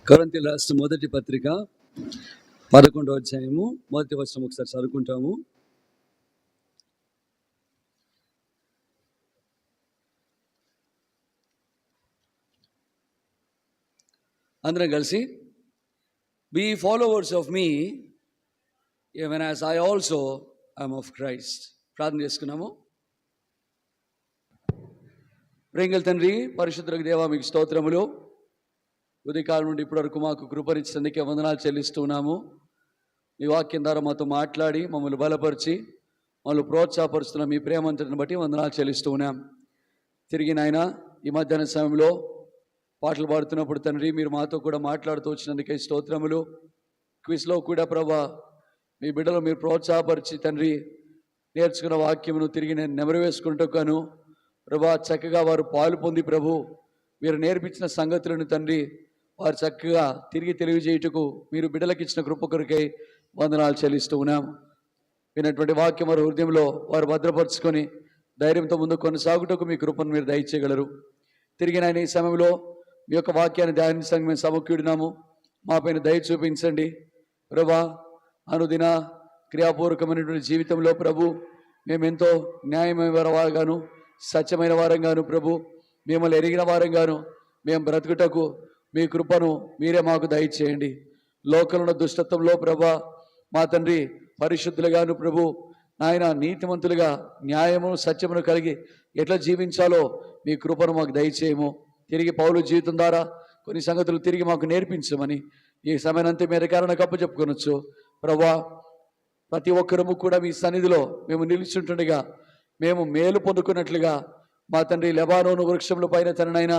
కొరింథీయుల రాసిన మొదటి పత్రిక 11వ అధ్యాయము మొదటి వచనం ఒకసారి చదువుకుంటాము. అందరం కలిసి, be followers of me even as I also am of Christ. ప్రార్థన చేసుకున్నాము. ప్రేంగల్ తండ్రి, పరిశుద్ధులకు దేవా, మీకు స్తోత్రములు. ఉదయకాలం నుండి ఇప్పటివరకు మాకు కృపరించినందుకే వందనాలు చెల్లిస్తున్నాము. మీ వాక్యం ద్వారా మాతో మాట్లాడి మమ్మల్ని బలపరిచి మమ్మల్ని ప్రోత్సాహపరుస్తున్న మీ ప్రేమంతటిని బట్టి వందనాలు చెల్లిస్తూ ఉన్నాం. తిరిగి నాయన ఈ మధ్యాహ్న సమయంలో పాటలు పాడుతున్నప్పుడు తండ్రి మీరు మాతో కూడా మాట్లాడుతూ వచ్చినందుకే స్తోత్రములు. క్విజ్లో కూడా ప్రభా మీ బిడ్డలు మీరు ప్రోత్సాహపరిచి తండ్రి నేర్చుకున్న వాక్యమును తిరిగి నేను నెమరు వేసుకుంటూ ప్రభా చక్కగా వారు పాలు పొంది ప్రభు మీరు నేర్పించిన సంగతులను తండ్రి వారు చక్కగా తిరిగి తెలియజేయుటకు మీరు బిడ్డలకు ఇచ్చిన కృప కొరకై వందనాలు చెల్లిస్తూ ఉన్నాం. విన్నటువంటి వాక్యం వారి హృదయంలో వారు భద్రపరుచుకొని ధైర్యంతో ముందు కొనసాగుటకు మీ కృపను మీరు దయచేయగలరు. తిరిగి నాయన ఈ సమయంలో మీ యొక్క వాక్యాన్ని ధ్యానించడానికి మేము సమకూడినాము. మా పైన దయ చూపించండి ప్రభా. అనుదిన క్రియాపూర్వకమైనటువంటి జీవితంలో ప్రభు మేమెంతో న్యాయమైన వారంగాను సత్యమైన వారంగాను ప్రభు మిమ్మల్ని ఎరిగిన వారంగాను మేము బ్రతుకుటకు మీ కృపను మీరే మాకు దయచేయండి. లోకంలో దుష్టత్వంలో ప్రభా మా తండ్రి పరిశుద్ధులుగాను ప్రభు నాయన నీతిమంతులుగా న్యాయము సత్యమును కలిగి ఎట్లా జీవించాలో మీ కృపను మాకు దయచేయము. తిరిగి పౌలు జీవితం ద్వారా కొన్ని సంగతులు తిరిగి మాకు నేర్పించమని ఈ సమయానంతా మీరు కారణ కప్పు చెప్పుకొనొచ్చు ప్రభా. ప్రతి ఒక్కరము కూడా మీ సన్నిధిలో మేము నిలుచుంటుండగా మేము మేలు పొందుకున్నట్లుగా మా తండ్రి లెబానోను వృక్షముల పైన తననైనా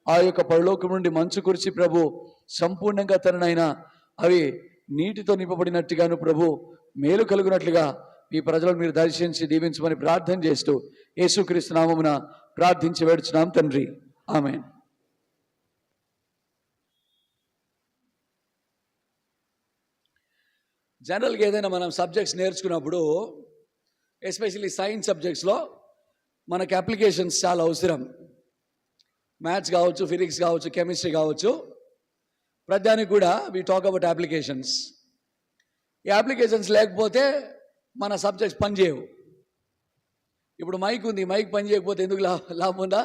ఆ యొక్క పరలోకం నుండి మంచు కురిచి ప్రభు సంపూర్ణంగా తననైనా అవి నీటితో నింపబడినట్టుగాను ప్రభు మేలు కలుగునట్లుగా మీ ప్రజలను మీరు దర్శించి దీవించమని ప్రార్థన చేస్తూ యేసుక్రీస్తు నామమున ప్రార్థించి వేడుచున్నాం తండ్రి, ఆమేన్. జనరల్గా ఏదైనా మనం సబ్జెక్ట్స్ నేర్చుకున్నప్పుడు ఎస్పెషల్లీ సైన్స్ సబ్జెక్ట్స్లో మనకు అప్లికేషన్స్ చాలా అవసరం. మ్యాథ్స్ కావచ్చు, ఫిజిక్స్ కావచ్చు, కెమిస్ట్రీ కావచ్చు, ప్రతిదానికి కూడా వి టాక్ అబౌట్ అప్లికేషన్స్. ఈ అప్లికేషన్స్ లేకపోతే మన సబ్జెక్ట్స్ పనిచేయవు. ఇప్పుడు మైక్ ఉంది, మైక్ పని చేయకపోతే ఎందుకు లాభం ఉందా?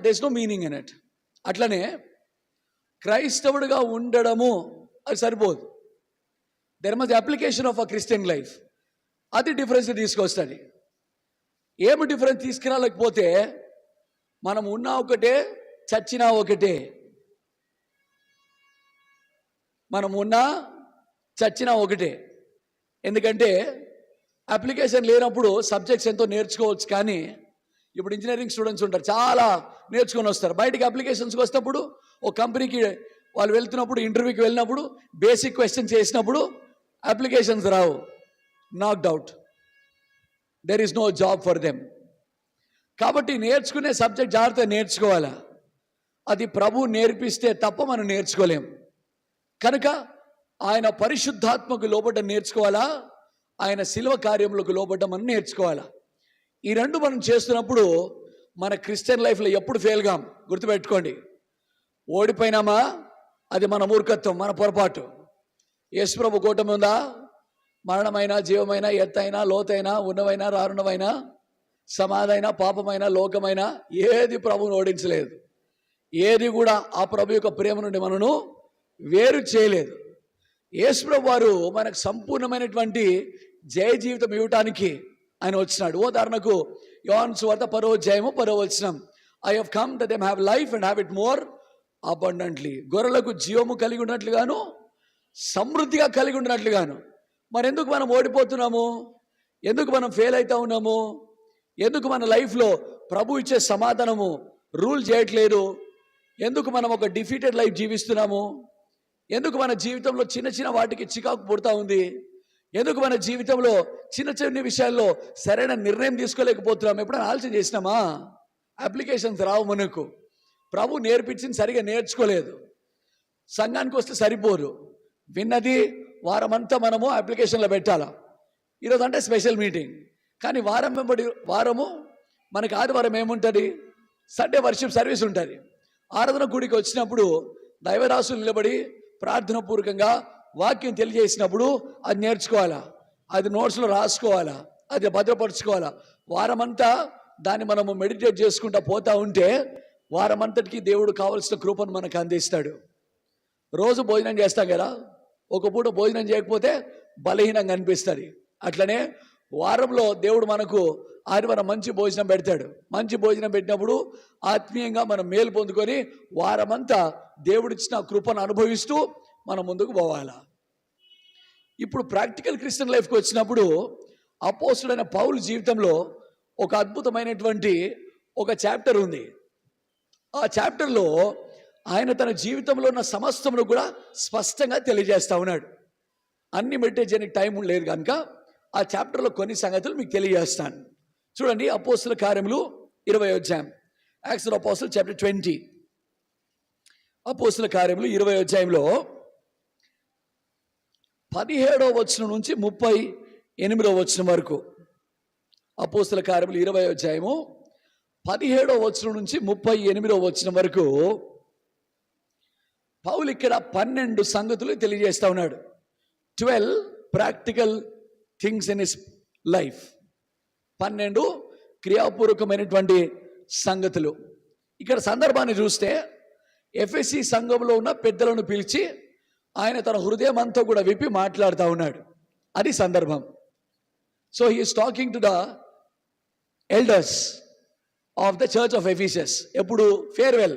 There's no meaning in it. అట్లనే క్రైస్తవుడిగా ఉండడము అది సరిపోదు. There must application of a Christian life. అది డిఫరెన్స్ తీసుకొస్తుంది. ఏమి డిఫరెన్స్ తీసుకురాలేకపోతే మనం ఉన్నా ఒకటే, చచ్చినా ఒకటే. మనం ఉన్నా చచ్చినా ఒకటే. ఎందుకంటే అప్లికేషన్ లేనప్పుడు సబ్జెక్ట్స్ ఎంతో నేర్చుకోవచ్చు. కానీ ఇప్పుడు ఇంజనీరింగ్ స్టూడెంట్స్ ఉంటారు, చాలా నేర్చుకొని వస్తారు. బయటికి అప్లికేషన్స్కి వస్తేప్పుడు ఒక కంపెనీకి వాళ్ళు వెళ్తున్నప్పుడు, ఇంటర్వ్యూకి వెళ్ళినప్పుడు బేసిక్ క్వశ్చన్స్ చేసినప్పుడు అప్లికేషన్స్ రావు, knocked out. There is no job for them. కాబట్టి నేర్చుకునే సబ్జెక్ట్ జాగ్రత్తగా నేర్చుకోవాలా. అది ప్రభు నేర్పిస్తే తప్ప మనం నేర్చుకోలేం. కనుక ఆయన పరిశుద్ధాత్మకు లోబడ్డం నేర్చుకోవాలా, ఆయన శిలువ కార్యములకు లోబడ్డం మనం నేర్చుకోవాలా. ఈ రెండు మనం చేస్తున్నప్పుడు మన క్రిస్టియన్ లైఫ్లో ఎప్పుడు ఫెయిల్ కాం. గుర్తుపెట్టుకోండి, ఓడిపోయినామా అది మన మూర్ఖత్వం, మన పొరపాటు. యేసు ప్రభు కూటమి ఉందా? మరణమైనా జీవమైనా ఎత్తైనా లోతైనా ఉన్నవైనా రారున్నవైనా సమాధైనా పాపమైనా లోకమైనా ఏది ప్రభువును ఓడించలేదు. ఏది కూడా ఆ ప్రభు యొక్క ప్రేమ నుండి మనను వేరు చేయలేదు. యేసు ప్రభు వారు మనకు సంపూర్ణమైనటువంటి జయ జీవితం ఇవ్వటానికి ఆయన వచ్చినాడు. ఉదాహరణకు యోహాను సువార్త 10వ అధ్యాయము 10వ వచనం, I have come that they have life and have it more abundantly. గొర్రెలకు జీవము కలిగి ఉన్నట్లుగాను సమృద్ధిగా కలిగి ఉన్నట్లుగాను. మరి ఎందుకు మనం ఓడిపోతున్నాము? ఎందుకు మనం ఫెయిల్ అవుతా ఉన్నాము? ఎందుకు మన లైఫ్లో ప్రభు ఇచ్చే సమాధానము రూల్ చేయట్లేదు? ఎందుకు మనం ఒక డిఫీటెడ్ లైఫ్ జీవిస్తున్నాము? ఎందుకు మన జీవితంలో చిన్న చిన్న వాటికి చికాకు పుడతా ఉంది? ఎందుకు మన జీవితంలో చిన్న చిన్న విషయాల్లో సరైన నిర్ణయం తీసుకోలేకపోతున్నాం? ఎప్పుడైనా ఆలోచన చేసినామా? అప్లికేషన్స్ రావు మనకు. ప్రభు నేర్పించింది సరిగా నేర్చుకోలేదు. సంఘానికి వస్తే సరిపోరు. విన్నది వారమంతా మనము అప్లికేషన్లో పెట్టాలా. ఈరోజు అంటే స్పెషల్ మీటింగ్, కానీ వారం వెంబడి వారము మనకి ఆదివారం ఏముంటుంది? సండే వర్షిప్ సర్వీస్ ఉంటుంది. ఆరాధన గుడికి వచ్చినప్పుడు దైవరాసులు నిలబడి ప్రార్థన పూర్వకంగా వాక్యం తెలియజేసినప్పుడు అది నేర్చుకోవాలా, అది నోట్స్లో రాసుకోవాలా, అది భద్రపరచుకోవాలా. వారమంతా దాన్ని మనము మెడిటేట్ చేసుకుంటా పోతా ఉంటే వారమంతటికి దేవుడు కావలసిన కృపను మనకు అందిస్తాడు. రోజు భోజనం చేస్తాం కదా, ఒక పూట భోజనం చేయకపోతే బలహీనంగా అనిపిస్తుంది. అట్లనే వారంలో దేవుడు మనకు ఆదివారం మంచి భోజనం పెడతాడు. మంచి భోజనం పెట్టినప్పుడు ఆత్మీయంగా మనం మేలు పొందుకొని వారమంతా దేవుడిచ్చిన కృపను అనుభవిస్తూ మనం ముందుకు పోవాలా. ఇప్పుడు ప్రాక్టికల్ క్రిస్టియన్ లైఫ్కి వచ్చినప్పుడు అపోస్తుడైన పౌలు జీవితంలో ఒక అద్భుతమైనటువంటి ఒక చాప్టర్ ఉంది. ఆ చాప్టర్లో ఆయన తన జీవితంలో ఉన్న సమస్తమును కూడా స్పష్టంగా తెలియజేస్తా ఉన్నాడు. అన్ని మెడిటేట్ చేయడానికి టైం లేదు కనుక ఆ చాప్టర్లో కొన్ని సంగతులు మీకు తెలియజేస్తాను. చూడండి, అపోస్తుల కార్యములు 20వ అధ్యాయం, యాక్ట్స్ ఆఫ్ అపోస్టిల్స్ చాప్టర్ 20. అపోస్తుల కార్యములు 20వ అధ్యాయంలో 17వ వచనం నుంచి 38వ వచనం వరకు. అపోస్తుల కార్యములు 20వ అధ్యాయము 17వ వచనం నుంచి 38వ వచనం వరకు పౌలు ఇక్కడ 12 సంగతులు తెలియజేస్తా ఉన్నాడు. 12 practical things in his life. 12 క్రియాపూర్వకమైనటువంటి సంగతులు. ఇక్కడ సందర్భాన్ని చూస్తే ఎఫెసీ సంఘంలో ఉన్న పెద్దలను పిలిచి ఆయన తన హృదయం అంతా కూడా విప్పి మాట్లాడుతూ ఉన్నాడు. అది సందర్భం. So he is talking to the elders of the church of Ephesus. ఎప్పుడు ఫేర్వెల్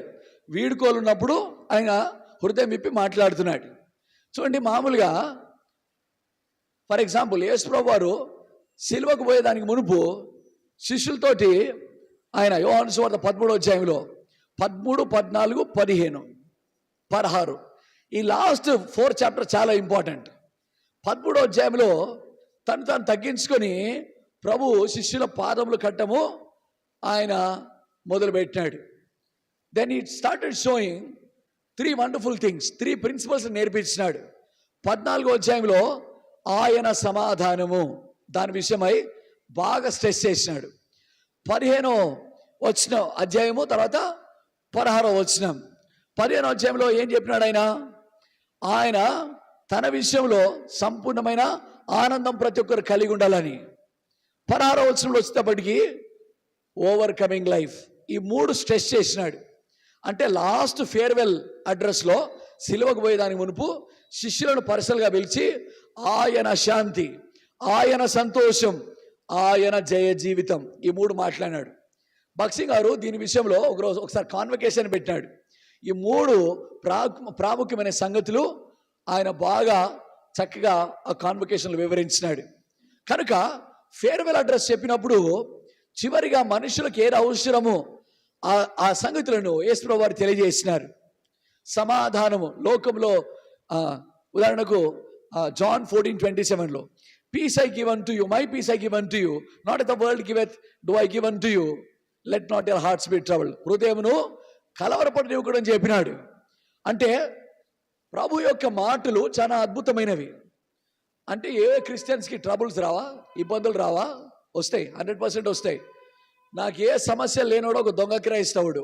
వీడుకోలు ఉన్నప్పుడు ఆయన హృదయం విప్పి మాట్లాడుతున్నాడు. చూడండి, మామూలుగా ఫర్ ఎగ్జాంపుల్ యేసుప్రభువు వారు సిలువకు పోయేదానికి మునుపు శిష్యులతోటి ఆయన యోహాను సువార్త 13వ అధ్యాయంలో 13, 14, 15, 16 ఈ లాస్ట్ 4 చాప్టర్ చాలా ఇంపార్టెంట్. 13వ అధ్యాయంలో తను తగ్గించుకొని ప్రభు శిష్యుల పాదములు కట్టము ఆయన మొదలుపెట్టినాడు. Then he started showing 3 wonderful things, 3 principles నేర్పించినాడు. 14వ అధ్యాయంలో ఆయన సమాధానము దాని విషయమై బాగా స్ట్రెస్ చేసినాడు. 15వ అధ్యాయము తర్వాత 16వ వచనం. 15వ అధ్యాయంలో ఏం చెప్పినాడు ఆయన తన విషయంలో సంపూర్ణమైన ఆనందం ప్రతి ఒక్కరు కలిగి ఉండాలని. 16వ వచనంలో వచ్చేటప్పటికి ఓవర్కమింగ్ లైఫ్. ఈ 3 స్ట్రెస్ చేసినాడు. అంటే లాస్ట్ ఫేర్వెల్ అడ్రస్లో సిలువకు పోయేదానికి మునుపు శిష్యులను పర్సనల్గా పిలిచి ఆయన శాంతి, ఆయన సంతోషం, ఆయన జయ జీవితం, ఈ 3 మాట్లాడినాడు. బక్సింగ్ గారు దీని విషయంలో ఒకసారి కాన్వకేషన్ పెట్టినాడు. ఈ 3 ప్రాముఖ్యమైన సంగతులు ఆయన బాగా చక్కగా ఆ కాన్వకేషన్లో వివరించినాడు. కనుక ఫేర్వెల్ అడ్రస్ చెప్పినప్పుడు చివరిగా మనుషులకు ఏది అవసరమో ఆ సంగతులను యేసుప్రభువు వారు తెలియజేసినారు. సమాధానము లోకంలో ఉదాహరణకు జాన్ 14:27లో peace I give unto you, my peace I give unto you, not as the world giveth do I give unto you, let not your hearts be troubled. హృదయమును కలవరపడనివ్వకూడని చెప్పినాడు. అంటే ప్రభు యొక్క మాటలు చాలా అద్భుతమైనవి. అంటే ఏ క్రిస్టియన్స్కి ట్రబుల్స్ రావా, ఇబ్బందులు రావా? వస్తాయి, 100% వస్తాయి. నాకు ఏ సమస్య లేనోడు ఒక దొంగ క్రైస్తవుడు,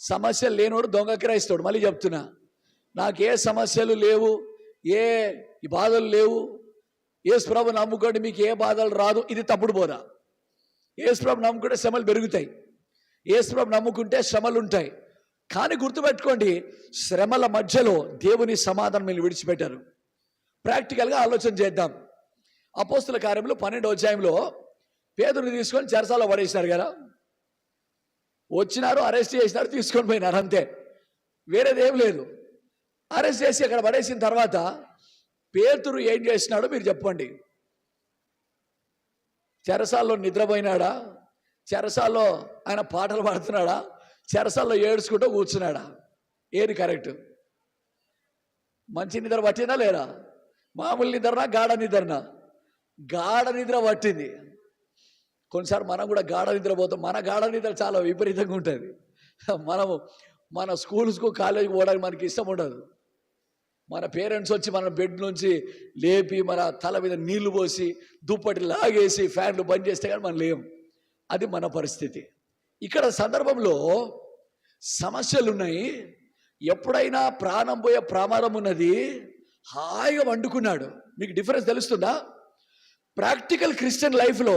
సమస్యలు లేనోడు దొంగ క్రైస్తవుడు. మళ్ళీ చెప్తున్నా, నాకు ఏ సమస్యలు లేవు, ఏ బాధలు లేవు, యేసుప్రభు నమ్ముకోండి మీకు ఏ బాధలు రాదు, ఇది తప్పుడు బోధ. యేసుప్రభు నమ్ముకుంటే శ్రమలు పెరుగుతాయి, యేసుప్రభు నమ్ముకుంటే శ్రమలు ఉంటాయి. కానీ గుర్తుపెట్టుకోండి, శ్రమల మధ్యలో దేవుని సమాధానం మీరు విడిచిపెట్టారు. ప్రాక్టికల్గా ఆలోచన చేద్దాం. అపోస్తుల కార్యములు 12వ అధ్యాయంలో పేతురుని తీసుకొని చెరసాలలో పడేసినారు కదా. వచ్చినారు, అరెస్ట్ చేసినారు, తీసుకొని పోయినారు, అంతే, వేరేదేం లేదు. అరెస్ట్ చేసి అక్కడ పడేసిన తర్వాత పేతురు ఏం చేసినాడో మీరు చెప్పండి. చెరసాల్లో నిద్రపోయినాడా? చెరసాల్లో ఆయన పాటలు పాడుతున్నాడా? చెరసాల్లో ఏడ్చుకుంటూ కూర్చున్నాడా? ఏది కరెక్ట్? మంచి నిద్ర పట్టిందా లేదా? మామూలు నిద్రనా, గాఢ నిద్రనా? గాఢ నిద్ర పట్టింది. కొన్నిసార్లు మనం కూడా గాఢ నిద్రపోతాం. మన గాఢ నిద్ర చాలా విపరీతంగా ఉంటుంది. మన స్కూల్స్కు కాలేజీకి పోవడానికి మనకి ఇష్టం ఉండదు. మన పేరెంట్స్ వచ్చి మన బెడ్ నుంచి లేపి మన తల మీద నీళ్లు పోసి దుప్పటి లాగేసి ఫ్యాన్లు బంద్ చేస్తే కానీ మనం లేం. అది మన పరిస్థితి. ఇక్కడ సందర్భంలో సమస్యలు ఉన్నాయి, ఎప్పుడైనా ప్రాణం పోయే ప్రమాదం ఉన్నది, హాయిగా వండుకున్నాడు. మీకు డిఫరెన్స్ తెలుస్తుందా? ప్రాక్టికల్ క్రిస్టియన్ లైఫ్లో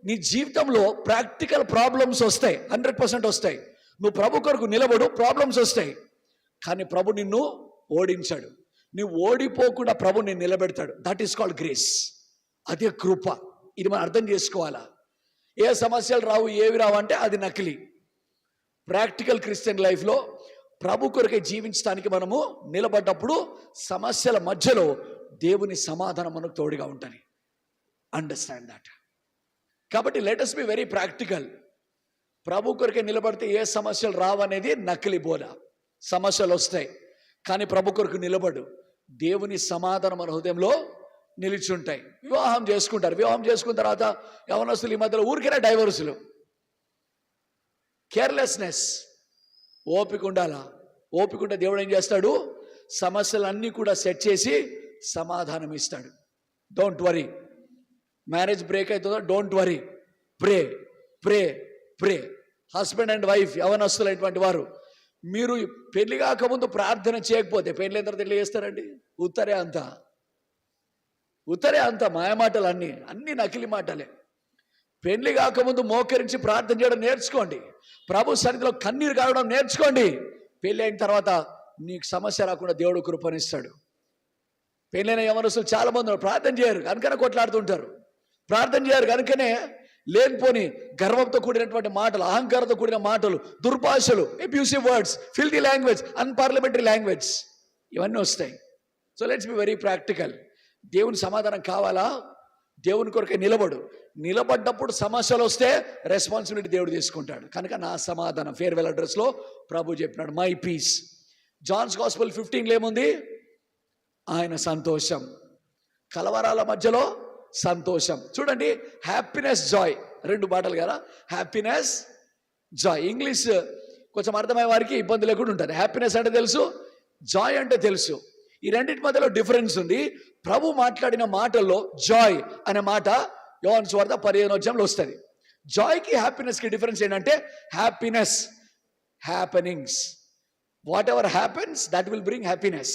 నీ జీవితంలో ప్రాక్టికల్ ప్రాబ్లమ్స్ వస్తాయి, 100% వస్తాయి. నువ్వు ప్రభు కొరకు నిలబడు, ప్రాబ్లమ్స్ వస్తాయి. కానీ ప్రభు నిన్ను ఓడించాడు. నువ్వు ఓడిపోకుండా ప్రభు నిన్ను నిలబెడతాడు. That is called grace. అదే కృప. ఇది మనం అర్థం చేసుకోవాలా. ఏ సమస్యలు రావు, ఏవి రావు అంటే అది నకిలీ. ప్రాక్టికల్ క్రిస్టియన్ లైఫ్లో ప్రభు కొరకే జీవించడానికి మనము నిలబడ్డప్పుడు సమస్యల మధ్యలో దేవుని సమాధానం మనకు తోడుగా ఉంటుంది. Understand that. కాబట్టి let us be very practical. ప్రభు కొరకే నిలబడితే ఏ సమస్యలు రావనేది నకిలీ బోధ. సమస్యలు వస్తాయి, కానీ ప్రభు కొరకు నిలబడు. దేవుని సమాధానం మన హృదయంలో నిలిచుంటాయి. వివాహం చేసుకుంటారు. వివాహం చేసుకున్న తర్వాత యవనస్తులు ఈ మధ్యలో ఊరికైనా డైవర్సులు. కేర్లెస్నెస్. ఓపిక ఉండాలా. ఓపిక ఉంటే దేవుడు ఏం చేస్తాడు? సమస్యలన్నీ కూడా సెట్ చేసి సమాధానం ఇస్తాడు. Don't worry. మ్యారేజ్ బ్రేక్ అవుతుందో don't worry. Pray pray pray. Husband and wife యవనస్తులైనటువంటి వారు, మీరు పెళ్లి కాకముందు ప్రార్థన చేయకపోతే పెళ్లి తర్వాత ఎట్లా చేస్తారండి? ఉత్తరే అంత మాయమాటలు, అన్ని నకిలీ మాటలే. పెళ్లి కాకముందు మోకరించి ప్రార్థన చేయడం నేర్చుకోండి. ప్రభు సన్నిధిలో కన్నీరు కావడం నేర్చుకోండి. పెళ్ళి అయిన తర్వాత నీకు సమస్య రాకుండా దేవుడు కృపనిస్తాడు. పెళ్ళైన యవనస్తులు చాలా మంది ప్రార్థన చేయరు కనుకనే కొట్లాడుతుంటారు. ప్రార్థన చేయరు కనుకనే లేనిపోని గర్వంతో కూడినటువంటి మాటలు, అహంకారంతో కూడిన మాటలు, దుర్భాషలు, abusive words, filthy language, unparliamentary language ఇవన్నీ వస్తాయి. So let's be very practical. దేవుని సమాధానం కావాలా? దేవుని కొరకే నిలబడ్డప్పుడు సమస్యలు వస్తే రెస్పాన్సిబిలిటీ దేవుడు తీసుకుంటాడు. కనుక నా సమాధానం, ఫేర్వెల్ అడ్రస్లో ప్రభు చెప్పినాడు, మై పీస్. జాన్స్ గాస్పెల్ 15లో ఏముంది? ఆయన సంతోషం. కలవరాల మధ్యలో సంతోషం. చూడండి, హ్యాపీనెస్, జాయ్, 2 మాటలు కదా. Happiness, Joy. ఇంగ్లీష్ కొంచెం అర్థమయ్యే వారికి ఇబ్బంది లేకుండా ఉంటుంది. హ్యాపీనెస్ అంటే తెలుసు, జాయ్ అంటే తెలుసు. ఈ రెండింటి మధ్యలో డిఫరెన్స్ ఉంది. ప్రభు మాట్లాడిన మాటల్లో జాయ్ అనే మాట యోహాను సువార్త 15వ అధ్యాయంలో వస్తుంది. జాయ్కి హ్యాపీనెస్కి డిఫరెన్స్ ఏంటంటే, happiness happenings, what ever happens that will bring happiness.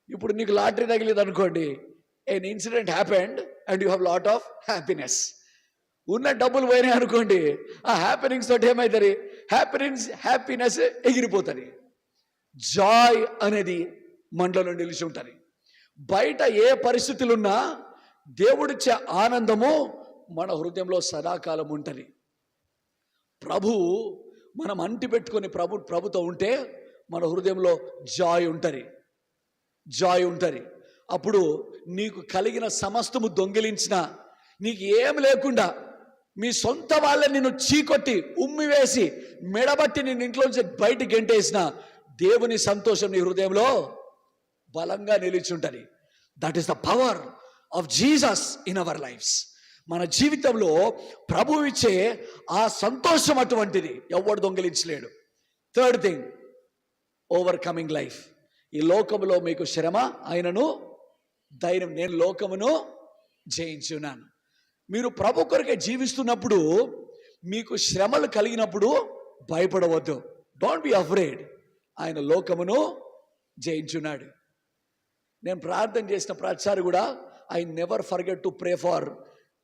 ఇప్పుడు నీకు లాటరీ తగిలింది అనుకోండి, an incident happened and you have lot of happiness. ఉన్న డబ్బులు పోయినాయి అనుకోండి, ఆ హ్యాపెనింగ్స్ తోటి ఏమవుతుంది? హ్యాపీనెస్ ఎగిరిపోతుంది. జాయ్ అనేది మనలో నిలిచి ఉంటుంది. బయట ఏ పరిస్థితులు ఉన్నా దేవుడిచ్చే ఆనందము మన హృదయంలో సదాకాలం ఉంటుంది. ప్రభు మనం అంటి పెట్టుకొని ప్రభుతో ఉంటే మన హృదయంలో జాయ్ ఉంటుంది. అప్పుడు నీకు కలిగిన సమస్తము దొంగిలించిన, నీకు ఏం లేకుండా మీ సొంత వాళ్ళని నిన్ను చీకొట్టి ఉమ్మివేసి మెడబట్టి నిన్ను ఇంట్లోంచి బయటికి గెంటేసిన దేవుని సంతోషం నీ హృదయంలో బలంగా నిలిచుంటుంది. That is the power of Jesus in our lives. మన జీవితంలో ప్రభువు ఇచ్చే ఆ సంతోషం అటువంటిది, ఎవడు దొంగిలించలేడు. Third thing, overcoming life. ఈ లోకములో మీకు శ్రమ, ఆయనను ధైర్యం, నేను లోకమును జయించున్నాను. మీరు ప్రభు కొరకే జీవిస్తున్నప్పుడు, మీకు శ్రమలు కలిగినప్పుడు భయపడవద్దు. Don't be afraid. ఆయన లోకమును జయించున్నాడు. నేను ప్రార్థన చేసిన ప్రతిసారి కూడా I never forget to pray for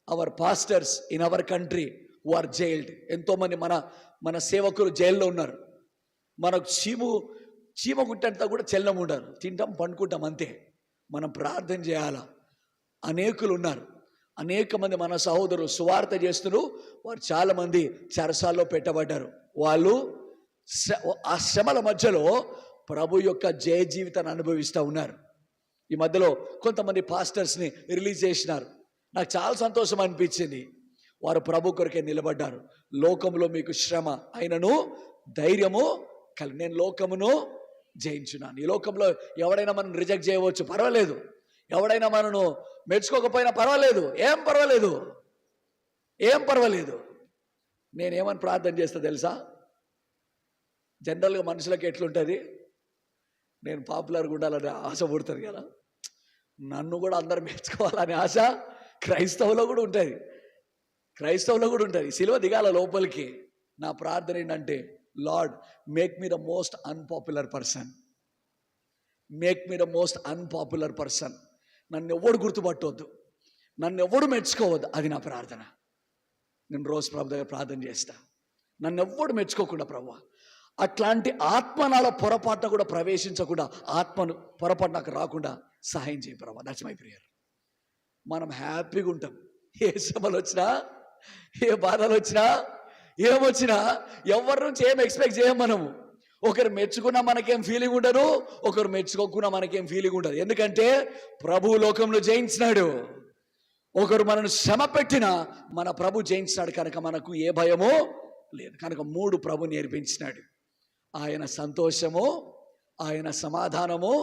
our pastors in our country who are jailed. ఎంతోమంది మన సేవకులు జైల్లో ఉన్నారు. మనకు చీమ గుట్టంతా కూడా చెల్లం ఉండరు, తింటాం పండుకుంటాం అంతే. మనం ప్రార్థన చేయాలా. అనేకులు ఉన్నారు, అనేక మంది మన సహోదరులు సువార్త చేస్తున్నారు. వారు చాలామంది చెరసాల్లో పెట్టబడ్డారు. వాళ్ళు ఆ శ్రమల మధ్యలో ప్రభు యొక్క జయ జీవితాన్ని అనుభవిస్తూ ఉన్నారు. ఈ మధ్యలో కొంతమంది పాస్టర్స్ని రిలీజ్ చేసినారు. నాకు చాలా సంతోషం అనిపించింది. వారు ప్రభు కొరకే నిలబడ్డారు. లోకంలో మీకు శ్రమ, అయినను ధైర్యము నేను లోకమును జయించున్నాను. ఈ లోకంలో ఎవడైనా మనం రిజెక్ట్ చేయవచ్చు, పర్వాలేదు. ఎవడైనా మనను మెచ్చుకోకపోయినా పర్వాలేదు, ఏం పర్వాలేదు. నేనేమని ప్రార్థన చేస్తా తెలుసా? జనరల్గా మనుషులకి ఎట్లుంటుంది, నేను పాపులర్గా ఉండాలని ఆశ పుడుతుంది కదా, నన్ను కూడా అందరు మెచ్చుకోవాలనే ఆశ క్రైస్తవులో కూడా ఉంటుంది. సిలువ దిగాల లోపలికి. నా ప్రార్థన ఏంటంటే, lord make me the most unpopular person, make me the most unpopular person. నన్ను ఎవడు గుర్తుపట్టవద్దు, నన్ను ఎవడు మెచ్చుకోవద్దు. అది నా ప్రార్థన. నేను రోజు ప్రభు దగ్గర ప్రార్థన చేస్తా, నన్ను ఎవ్వడు మెచ్చుకోకుండా ప్రభు అట్లాంటి ఆత్మ నాలో పొరపాటున కూడా ప్రవేశించకుండా, ఆత్మను పొరపాటు నాకు రాకుండా సహాయం చేయి ప్రభు. That's my prayer. మనం హ్యాపీగా ఉంటాం. ఏ శ్రమలు వచ్చినా, ఏ బాధలు వచ్చినా, ఏమొచ్చినా ఎవరి నుంచి ఏం ఎక్స్పెక్ట్ చేయం మనము. ఒకరు మెచ్చుకున్నా మనకేం ఫీలింగ్ ఉండదు, ఒకరు మెచ్చుకోకున్నా మనకేం ఫీలింగ్ ఉండదు. ఎందుకంటే ప్రభు లోకంలో జయించినాడు. ఒకరు మనను శ్రమ పెట్టినా మన ప్రభు జయించినాడు కనుక మనకు ఏ భయమో లేదు. కనుక 3 ప్రభు నేర్పించినాడు. ఆయన సంతోషము, ఆయన సమాధానము,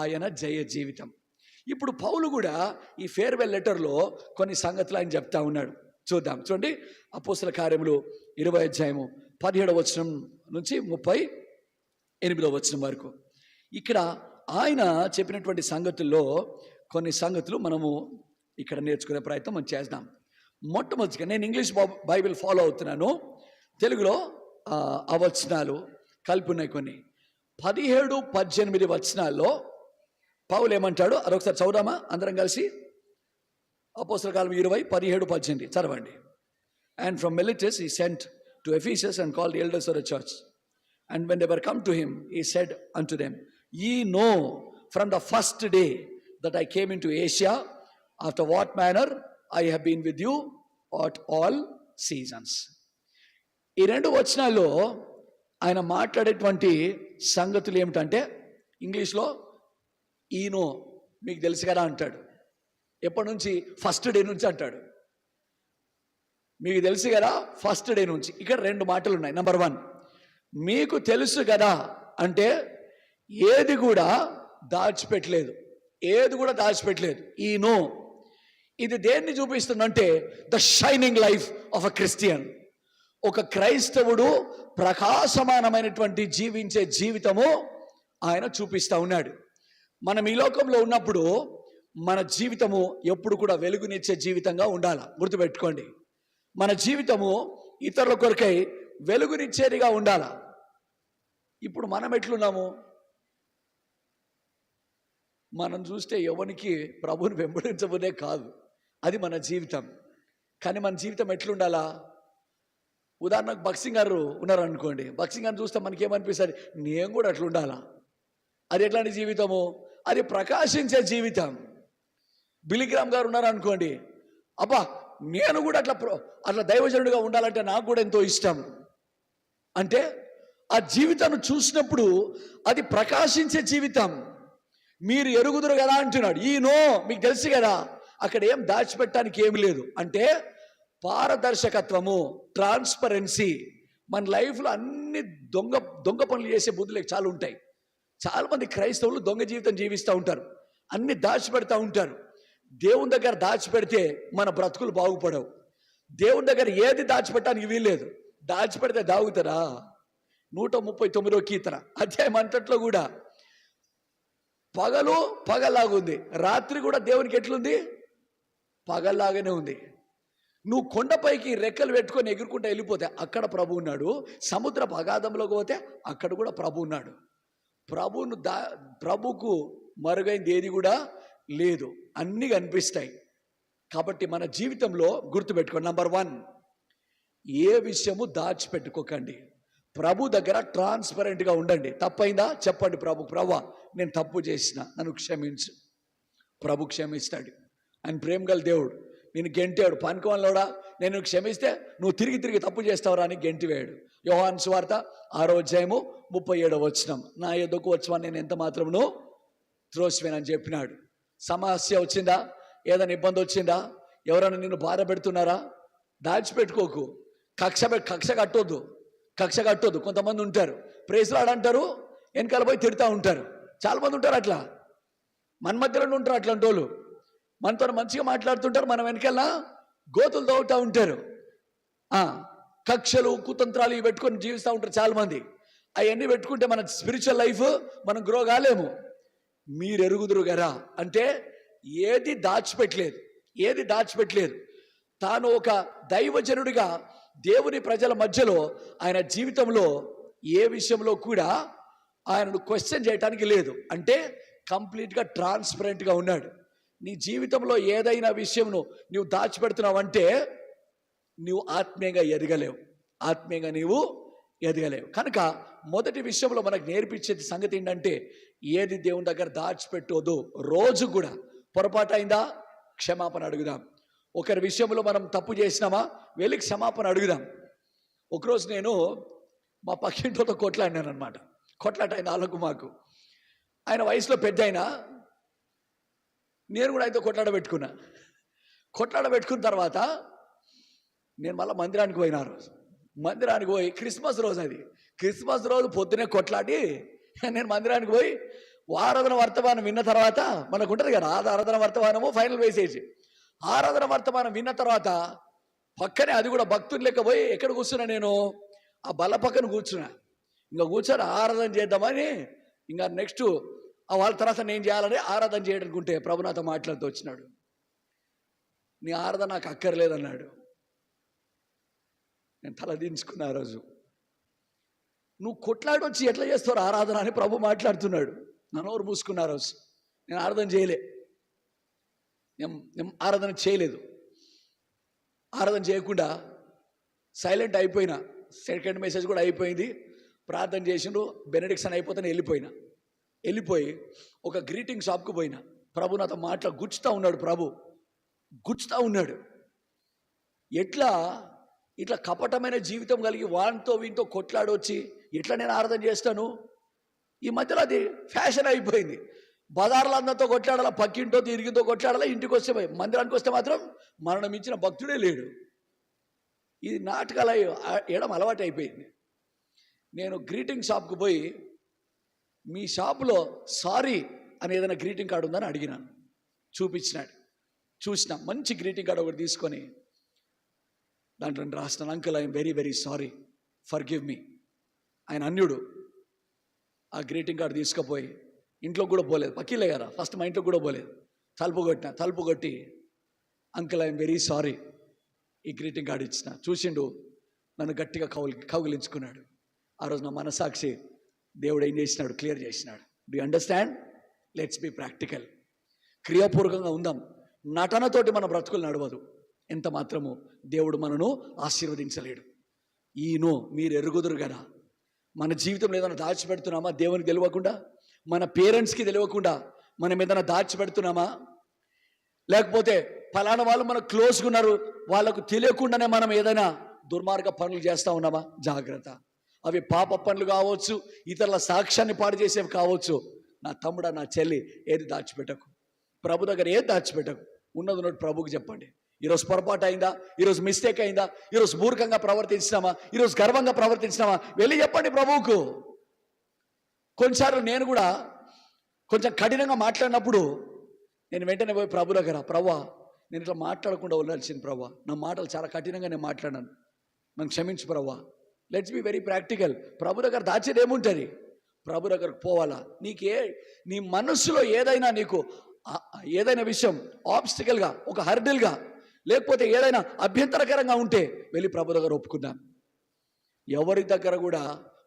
ఆయన జయ జీవితం. ఇప్పుడు పౌలు కూడా ఈ ఫేర్వెల్ లెటర్లో కొన్ని సంగతులు ఆయన చెప్తా ఉన్నాడు. చూద్దాం. చూడండి, అపోస్తల కార్యములు 20వ అధ్యాయము 17వ వచనం నుంచి 38వ వచనం వరకు. ఇక్కడ ఆయన చెప్పినటువంటి సంగతుల్లో కొన్ని సంగతులు మనము ఇక్కడ నేర్చుకునే ప్రయత్నం మనం చేద్దాం. మొట్టమొదటిగా నేను ఇంగ్లీష్ బైబిల్ ఫాలో అవుతున్నాను. తెలుగులో ఆ వచనాలు కలిపి ఉన్నాయి కొన్ని. 17-18 వచనాల్లో పౌలు ఏమంటాడు అదొకసారి చదువుదామా అందరం కలిసి? అపోస్తల కార్యములు 20:17-18 చదవండి. And from Miletus he sent to Ephesus and called the elders of the church. And when they were come to him, he said unto them, Ye know from the first day that I came into Asia, after what manner I have been with you at all seasons. ఈ 2 వచనాల్లో ఆయన మాట్లాడేటువంటి సంగతులు ఏమిటంటే, ఇంగ్లీష్లో Eno మీకు తెలుసు కదా అంటాడు. ఎప్పటి నుంచి? ఫస్ట్ డే నుంచి అంటాడు. మీకు తెలుసు కదా ఫస్ట్ డే నుంచి. ఇక్కడ 2 మాటలు ఉన్నాయి. నెంబర్ 1, మీకు తెలుసు కదా అంటే ఏది కూడా దాచిపెట్టలేదు, ఏది కూడా దాచిపెట్టలేదు. ఈ నో ఇది దేన్ని చూపిస్తుందంటే the shining life of a Christian. ఒక క్రైస్తవుడు ప్రకాశమానమైనటువంటి జీవించే జీవితము ఆయన చూపిస్తూ ఉన్నాడు. మనం ఈ లోకంలో ఉన్నప్పుడు మన జీవితము ఎప్పుడు కూడా వెలుగునిచ్చే జీవితంగా ఉండాలి. గుర్తుపెట్టుకోండి, మన జీవితము ఇతరుల కొరకై వెలుగునిచ్చేదిగా ఉండాలా. ఇప్పుడు మనం ఎట్లున్నాము? మనం చూస్తే ఎవరికి ప్రభుని వెంబడించబోదే కాదు, అది మన జీవితం. కానీ మన జీవితం ఎట్లుండాలా? ఉదాహరణకు బక్సింగ్ గారు ఉన్నారనుకోండి, బక్సింగ్ గారిని చూస్తే మనకి ఏమనిపిస్తుంది? నేను కూడా అట్లా ఉండాలా. అది ఎట్లాంటి జీవితము? అది ప్రకాశించే జీవితం. బిలిగ్రామ్ గారు ఉన్నారనుకోండి, అబ్బా నేను కూడా అట్లా దైవజనుడిగా ఉండాలంటే నాకు కూడా ఎంతో ఇష్టం. అంటే ఆ జీవితాన్ని చూసినప్పుడు అది ప్రకాశించే జీవితం. మీరు ఎరుగుదురు కదా అంటున్నాడు. ఈ నో మీకు తెలుసు కదా, అక్కడ ఏం దాచిపెట్టడానికి ఏమి లేదు. అంటే పారదర్శకత్వము, ట్రాన్స్పరెన్సీ. మన లైఫ్లో అన్ని దొంగ పనులు చేసే బుద్ధులు చాలా ఉంటాయి. చాలా మంది క్రైస్తవులు దొంగ జీవితం జీవిస్తూ ఉంటారు, అన్ని దాచిపెడతా ఉంటారు. దేవుని దగ్గర దాచిపెడితే మన బ్రతుకులు బాగుపడవు. దేవుని దగ్గర ఏది దాచిపెట్టడానికి వీల్లేదు. దాచిపెడితే దాగుతారా? 139వ కీర్తన అధ్యాయం అంతట్లో కూడా పగలు పగల్లాగుంది, రాత్రి కూడా దేవునికి ఎట్లుంది? పగల్లాగానే ఉంది. నువ్వు కొండపైకి రెక్కలు పెట్టుకొని ఎగురుకుంటూ వెళ్ళిపోతే అక్కడ ప్రభు ఉన్నాడు. సముద్రపు అగాధంలోకి పోతే అక్కడ కూడా ప్రభు ఉన్నాడు. ప్రభుకు మరుగైంది ఏది కూడా లేదు, అన్నీ కనిపిస్తాయి. కాబట్టి మన జీవితంలో గుర్తుపెట్టుకోండి, నెంబర్ 1, ఏ విషయము దాచిపెట్టుకోకండి. ప్రభు దగ్గర ట్రాన్స్పరెంట్గా ఉండండి. తప్పైందా చెప్పండి, ప్రభువా నేను తప్పు చేసిన, నన్ను క్షమించు. ప్రభు క్షమిస్తాడు. ఆయన ప్రేమ గల దేవుడు. నేను గెంటాడు, పనికివాళ్ళోడా నేను క్షమిస్తే నువ్వు తిరిగి తప్పు చేస్తావురా అని గెంటివేయాడు. యోహాను సువార్త 6వ అధ్యాయము 37వ వచనం, నా ఎదుకు వచ్చి నేను ఎంత మాత్రమును త్రోసివేనని చెప్పినాడు. సమస్య వచ్చిందా? ఏదైనా ఇబ్బంది వచ్చిందా? ఎవరైనా నిన్ను బాధ పెడుతున్నారా? దాచిపెట్టుకోకు. కక్ష కట్టొద్దు. కొంతమంది ఉంటారు, ప్రేసులాడు అంటారు, వెనకాల పోయి తిడుతూ ఉంటారు. చాలా మంది ఉంటారు అట్లా, మన మధ్యలో ఉంటారు అట్లాంటి వాళ్ళు. మనతో మంచిగా మాట్లాడుతుంటారు, మనం వెనకాల గోతులు తవ్వుతూ ఉంటారు. కక్షలు కుతంత్రాలు ఇవి పెట్టుకొని జీవిస్తూ ఉంటారు చాలా మంది. అవన్నీ పెట్టుకుంటే మన స్పిరిచువల్ లైఫ్ మనం గ్రో కాలేము. మీరు ఎరుగుదురు కదా అంటే ఏది దాచిపెట్టలేదు. తాను ఒక దైవజనుడిగా దేవుని ప్రజల మధ్యలో ఆయన జీవితంలో ఏ విషయంలో కూడా ఆయనను క్వశ్చన్ చేయడానికి లేదు. అంటే కంప్లీట్గా ట్రాన్స్పరెంట్గా ఉన్నాడు. నీ జీవితంలో ఏదైనా విషయంను నువ్వు దాచిపెడుతున్నావంటే నువ్వు ఆత్మీయంగా ఎదగలేవు, ఆత్మీయంగా నీవు ఎదగలేవు. కనుక మొదటి విషయంలో మనకు నేర్పించేది సంగతి ఏంటంటే, ఏది దేవుని దగ్గర దాచిపెట్టొద్దు. రోజు కూడా పొరపాటు అయిందా క్షమాపణ అడుగుదాం. ఒకరి విషయంలో మనం తప్పు చేసినామా వెళ్ళి క్షమాపణ అడుగుదాం. ఒకరోజు నేను మా పక్కింటితో కొట్లాడినాను అనమాట. కొట్లాట ఆయన వాళ్ళకు మాకు. ఆయన వయసులో పెద్ద అయినా, నేను కూడా ఆయనతో కొట్లాడ పెట్టుకున్న తర్వాత నేను మళ్ళీ మందిరానికి పోయిన రోజు. మందిరానికి పోయి క్రిస్మస్ రోజు, అది క్రిస్మస్ రోజు పొద్దునే కొట్లాడి నేను మందిరానికి పోయి ఆరాధన వర్తమానం విన్న తర్వాత, మనకు ఉంటుంది కదా ఆరాధన వర్తమానము ఫైనల్ వేసేసి, ఆరాధన వర్తమానం విన్న తర్వాత పక్కనే అది కూడా భక్తులు లెక్క పోయి ఎక్కడ కూర్చున్నా, నేను ఆ బల్ల పక్కన కూర్చున్నా. ఇంకా కూర్చొని ఆరాధన చేద్దామని, ఇంకా నెక్స్ట్ వాళ్ళ తర్వాత నేను చేయాలని ఆరాధన చేయడానికి ప్రభు నాతో మాట్లాడుతూ వచ్చినాడు. నీ ఆరాధన నాకు అక్కర్లేదన్నాడు. నేను తల దించుకున్నా. ఆ రోజు నువ్వు కొట్లాడొచ్చి ఎట్లా చేస్తావు ఆరాధన అని ప్రభు మాట్లాడుతున్నాడు. నా నోరు మూసుకున్న రోజు నేను ఆరాధన చేయలే, నేను ఆరాధన చేయలేదు. ఆరాధన చేయకుండా సైలెంట్ అయిపోయినా. సెకండ్ మెసేజ్ కూడా అయిపోయింది, ప్రార్థన చేసిండు, బెనడిక్షన్ అయిపోతానే వెళ్ళిపోయి ఒక గ్రీటింగ్ షాప్కి పోయినా. ప్రభు నాతో గుచ్చుతూ ఉన్నాడు. ప్రభు గుచ్చుతూ ఉన్నాడు. ఇట్లా కపటమైన జీవితం కలిగి వానితో వీనితో కొట్లాడొచ్చి ఎట్లా నేను ఆరాధన చేస్తాను? ఈ మధ్యలో అది ఫ్యాషన్ అయిపోయింది. బజార్లో అందరితో కొట్లాడాలా, పక్కింటో తిరిగితో కొట్లాడాలా, ఇంటికి వస్తే మందిరానికి వస్తే మాత్రం మరణం ఇచ్చిన భక్తుడే లేడు. ఇది నాటకాలు వేయడం అలవాటు అయిపోయింది. నేను గ్రీటింగ్ షాప్కి పోయి, మీ షాపులో సారీ అని ఏదైనా గ్రీటింగ్ కార్డు ఉందని అడిగినాను. చూపించినాడు. చూసిన మంచి గ్రీటింగ్ కార్డు ఒకటి తీసుకొని దాంట్లో రాసిన, uncle I'm very very sorry, for give me. ఆయన అన్యుడు. ఆ గ్రీటింగ్ కార్డు తీసుకుపోయి ఇంట్లో కూడా పోలేదు, పక్కీలే కదా, ఫస్ట్ మా ఇంట్లో కూడా పోలేదు. తలుపు కొట్టి అంకుల్ ఐఎమ్ వెరీ సారీ, ఈ గ్రీటింగ్ కార్డు ఇచ్చిన. చూసిండు, నన్ను గట్టిగా కౌగిలించుకున్నాడు. ఆ రోజు నా మనసాక్షి దేవుడు ఏం చేసినాడు, క్లియర్ చేసినాడు. Do you understand? Let's be practical. క్రియాపూర్వకంగా ఉందాం. నటనతోటి మన బ్రతుకులు నడవదు. ఎంత మాత్రము దేవుడు మనను ఆశీర్వదించలేడు. మీరు ఎరుగుదురు కదా, మన జీవితంలో ఏదైనా దాచిపెడుతున్నామా దేవునికి తెలియకుండా? మన పేరెంట్స్కి తెలియకుండా మనం ఏదైనా దాచిపెడుతున్నామా? లేకపోతే ఫలానా వాళ్ళు మనకు క్లోజ్గా ఉన్నారు, వాళ్ళకు తెలియకుండానే మనం ఏదైనా దుర్మార్గ పనులు చేస్తూ ఉన్నామా? జాగ్రత్త. అవి పాప పనులు కావచ్చు, ఇతరుల సాక్ష్యాన్ని పాడు చేసేవి కావచ్చు. నా తమ్ముడా, నా చెల్లి, ఏది దాచిపెట్టకు. ప్రభు దగ్గర ఏది దాచిపెట్టకు. ఉన్నది ప్రభుకి చెప్పండి. ఈరోజు పొరపాటు అయిందా, ఈరోజు మిస్టేక్ అయిందా, ఈరోజు మూర్ఖంగా ప్రవర్తించినామా, ఈరోజు గర్వంగా ప్రవర్తించినామా, వెళ్ళి చెప్పండి ప్రభువుకు. కొన్నిసార్లు నేను కూడా కొంచెం కఠినంగా మాట్లాడినప్పుడు నేను వెంటనే పోయి ప్రభు దగ్గర, ప్రభువా నేను ఇట్లా మాట్లాడకుండా ఉండాల్సింది ప్రభువా, నా మాటలు చాలా కఠినంగా నేను మాట్లాడాను, నన్ను క్షమించు ప్రభువా. Let's be very practical. ప్రభు దగ్గర దాచేది ఏముంటుంది? ప్రభు దగ్గరకు పోవాలా. నీ మనస్సులో ఏదైనా విషయం ఆబ్స్టికల్గా, ఒక హర్డిల్గా, లేకపోతే ఏదైనా అభ్యంతరకరంగా ఉంటే వెళ్ళి ప్రభు దగ్గర ఒప్పుకున్నాను. ఎవరి దగ్గర కూడా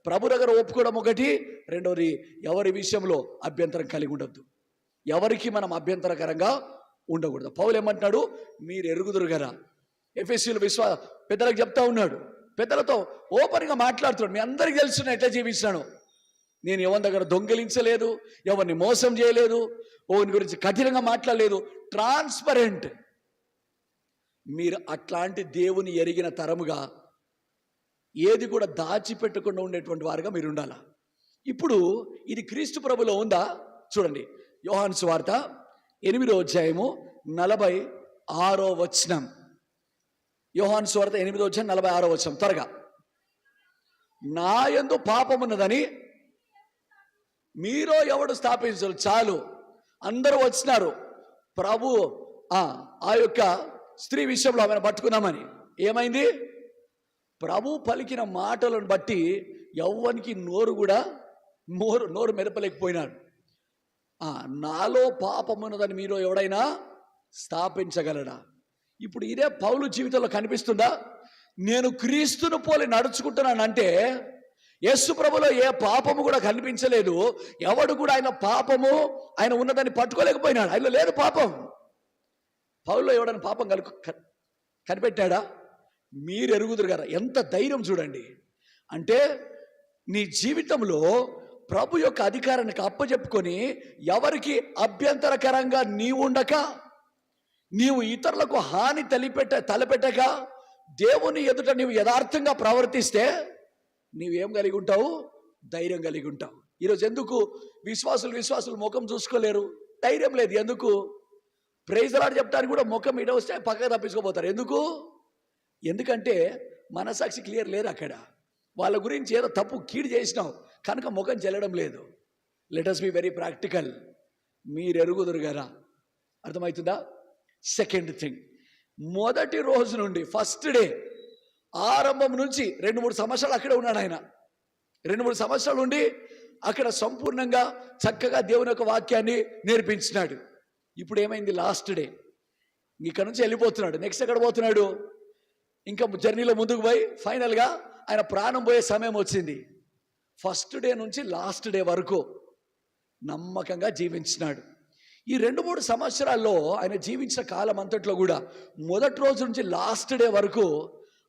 ప్రభు దగ్గర ఒప్పుకోవడం ఒకటి, రెండోది ఎవరి విషయంలో అభ్యంతరం కలిగి ఉండొద్దు. ఎవరికి మనం అభ్యంతరకరంగా ఉండకూడదు. పౌలు ఏమంటున్నాడు? మీరు ఎరుగుదురు కదా. ఎఫెసీయుల పెద్దలకు చెప్తా ఉన్నాడు, పెద్దలతో ఓపెన్గా మాట్లాడుతున్నాడు. మీ అందరికీ తెలుసు ఎట్లా జీవించినాను. నేను ఎవరి దగ్గర దొంగిలించలేదు, ఎవరిని మోసం చేయలేదు, ఓని గురించి కఠినంగా మాట్లాడలేదు. ట్రాన్స్పరెంట్. మీరు అట్లాంటి దేవుని ఎరిగిన తరముగా ఏది కూడా దాచిపెట్టకుండా ఉండేటువంటి వారుగా మీరు ఉండాలా. ఇప్పుడు ఇది క్రీస్తు ప్రభులో ఉందా? చూడండి, యోహాను సువార్త 8వ అధ్యాయము 46వ వచనం. యోహాను సువార్త 8వ అధ్యాయం 46వ వచనం. త్వరగా. నా యందు పాపమున్నదని మీరో ఎవడు స్థాపించరు. చాలు, అందరూ వచ్చినారు. ప్రభు ఆ యొక్క స్త్రీ విషయంలో ఆమెను పట్టుకున్నామని ఏమైంది? ప్రభు పలికిన మాటలను బట్టి ఎవ్వనికి నోరు మెదపలేకపోయినాడు. నాలో పాపమున్నదని మీరు ఎవడైనా స్థాపించగలడా? ఇప్పుడు ఇదే పౌలు జీవితంలో కనిపిస్తుందా? నేను క్రీస్తును పోలి నడుచుకుంటున్నానంటే యేసు ప్రభులో ఏ పాపము కూడా కనిపించలేదు. ఎవడు కూడా ఆయన పాపము ఆయన ఉన్నదాన్ని పట్టుకోలేకపోయినాడు. ఆయనలో లేదు పాపం. పౌల్లో ఎవడైనా పాపం కనిపెట్టాడా? మీరు ఎరుగుదురు కదా. ఎంత ధైర్యం చూడండి. అంటే నీ జీవితంలో ప్రభు యొక్క అధికారానికి అప్పచెప్పుకొని ఎవరికి అభ్యంతరకరంగా నీవు ఉండక, నీవు ఇతరులకు హాని తలపెట్టక దేవుని ఎదుట నీవు యథార్థంగా ప్రవర్తిస్తే నీవేం కలిగి ఉంటావు? ధైర్యం కలిగి ఉంటావు. ఈరోజు ఎందుకు విశ్వాసులు ముఖం చూసుకోలేరు? ధైర్యం లేదు. ఎందుకు? ప్రైజ్ లార్డ్ చెప్తానికి కూడా ముఖం ఇడ వస్తే పక్కకు తప్పించుకోపోతారు. ఎందుకంటే మనసాక్షి క్లియర్ లేదు అక్కడ. వాళ్ళ గురించి ఏదో తప్పు కీడు చేసినావు కనుక ముఖం చెల్లడం లేదు. Let us be very practical. మీరు ఎరుగుదురు కదా. అర్థమవుతుందా? సెకండ్ థింగ్, మొదటి రోజు నుండి ఫస్ట్ డే ఆరంభం నుంచి 2-3 సంవత్సరాలు అక్కడే ఉన్నాడు ఆయన. 2-3 సంవత్సరాలు ఉండి అక్కడ సంపూర్ణంగా చక్కగా దేవుని యొక్క వాక్యాన్ని నేర్పించినాడు. ఇప్పుడు ఏమైంది? Last day. ఇక్కడ నుంచి వెళ్ళిపోతున్నాడు. నెక్స్ట్ ఎక్కడ పోతున్నాడు? ఇంకా జర్నీలో ముందుకు పోయి ఫైనల్గా ఆయన ప్రాణం పోయే సమయం వచ్చింది. ఫస్ట్ డే నుంచి లాస్ట్ డే వరకు నమ్మకంగా జీవించినాడు. ఈ 2-3 సంవత్సరాల్లో ఆయన జీవించిన కాలం అంతట్లో కూడా మొదటి రోజు నుంచి లాస్ట్ డే వరకు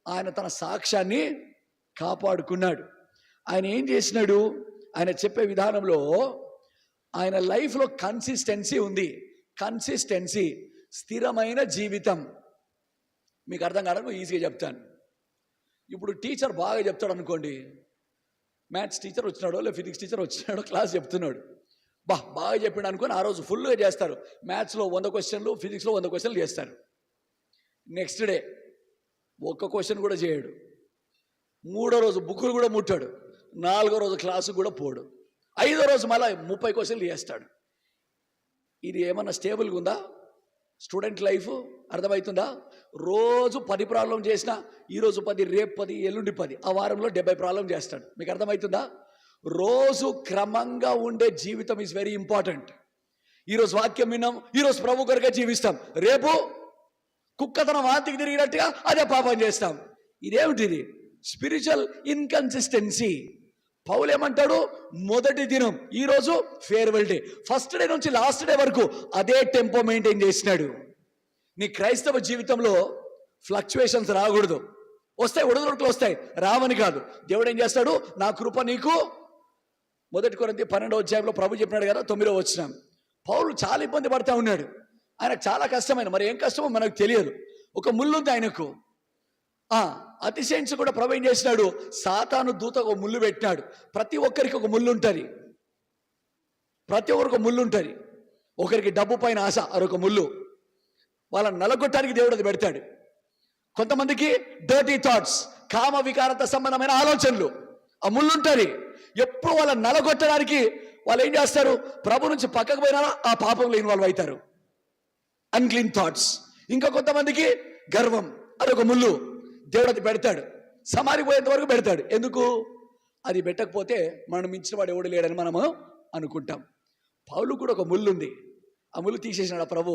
ఆయన తన సాక్ష్యాన్ని కాపాడుకున్నాడు. ఆయన ఏం చేసినాడు? ఆయన చెప్పే విధానంలో ఆయన లైఫ్లో కన్సిస్టెన్సీ ఉంది. కన్సిస్టెన్సీ, స్థిరమైన జీవితం. మీకు అర్థం కాదు, ఈజీగా చెప్తాను. ఇప్పుడు టీచర్ బాగా చెప్తాడు అనుకోండి. మ్యాథ్స్ టీచర్ వచ్చినాడో లేదా ఫిజిక్స్ టీచర్ వచ్చినాడో క్లాస్ చెప్తున్నాడు, బాగా చెప్పాడు అనుకొని ఆ రోజు ఫుల్గా చేస్తారు. మ్యాథ్స్లో 100 క్వశ్చన్లు, ఫిజిక్స్లో 100 క్వశ్చన్లు చేస్తారు. నెక్స్ట్ డే ఒక్క క్వశ్చన్ కూడా చేయడు. 3వ రోజు బుక్కులు కూడా ముట్టాడు. 4వ రోజు క్లాసు కూడా పోడు. 5వ రోజు మళ్ళీ 30 క్వశ్చన్లు చేస్తాడు. ఇది ఏమన్నా స్టేబుల్గా ఉందా స్టూడెంట్ లైఫ్? అర్థమవుతుందా? రోజు 10 ప్రాబ్లం చేసినా ఈరోజు 10, రేపు 10, ఎల్లుండి 10, ఆ వారంలో 70 ప్రాబ్లం చేస్తాడు. మీకు అర్థమవుతుందా? రోజు క్రమంగా ఉండే జీవితం ఈజ్ వెరీ ఇంపార్టెంట్. ఈరోజు వాక్యం విన్నాం, ఈరోజు ప్రభు కొరకే జీవిస్తాం. రేపు కుక్కతనం వాంతికి తిరిగినట్టుగా అదే పాపం చేస్తాం. ఇదేమిటిది? Spiritual inconsistency. పౌలు ఏమంటాడు? మొదటి దినం ఈరోజు ఫేర్వెల్ డే, ఫస్ట్ డే నుంచి లాస్ట్ డే వరకు అదే టెంపో మెయింటైన్ చేసినాడు. నీ క్రైస్తవ జీవితంలో ఫ్లక్చువేషన్స్ రాకూడదు. వస్తాయి, ఒడిదుడుకులు వస్తాయి, రావని కాదు. దేవుడు ఏం చేస్తాడు? నా కృప నీకు. 1 కొరింథీ 12వ అధ్యాయంలో ప్రభు చెప్పినాడు కదా, 9వ వచనం. పౌలు చాలా ఇబ్బంది పడతా ఉన్నాడు. ఆయనకు చాలా కష్టమైన, మరి ఏం కష్టమో మనకు తెలియదు. ఒక ముళ్ళు ఉంది ఆయనకు. అతిశయించి కూడా ప్రభు ఏం చేసినాడు? సాతాను దూత ఒక ముళ్ళు పెట్టినాడు. ప్రతి ఒక్కరికి ఒక ముళ్ళు ఉంటుంది. ప్రతి ఒక్కరికి ఒక ముళ్ళు ఉంటుంది. ఒకరికి డబ్బు పైన ఆశ, అదొక ముళ్ళు. వాళ్ళని నలగొట్టడానికి దేవుడు అది పెడతాడు. కొంతమందికి డర్టీ థాట్స్, కామ వికారత సంబంధమైన ఆలోచనలు, ఆ ముళ్ళు ఉంటుంది. ఎప్పుడు వాళ్ళని నలగొట్టడానికి వాళ్ళు ఏం చేస్తారు? ప్రభు నుంచి పక్కకు పోయినా ఆ పాపంలో ఇన్వాల్వ్ అవుతారు. Unclean thoughts. ఇంకా కొంతమందికి గర్వం, అదొక ముళ్ళు. దేవుడు అది పెడతాడు. సమారిపోయేంత వరకు పెడతాడు. ఎందుకు? అది పెట్టకపోతే మనం మించిన వాడు ఎవడు లేడని మనము అనుకుంటాం. పౌలు కూడా ఒక ముళ్ళు ఉంది. ఆ ముళ్ళు తీసేసినాడు ఆ ప్రభు.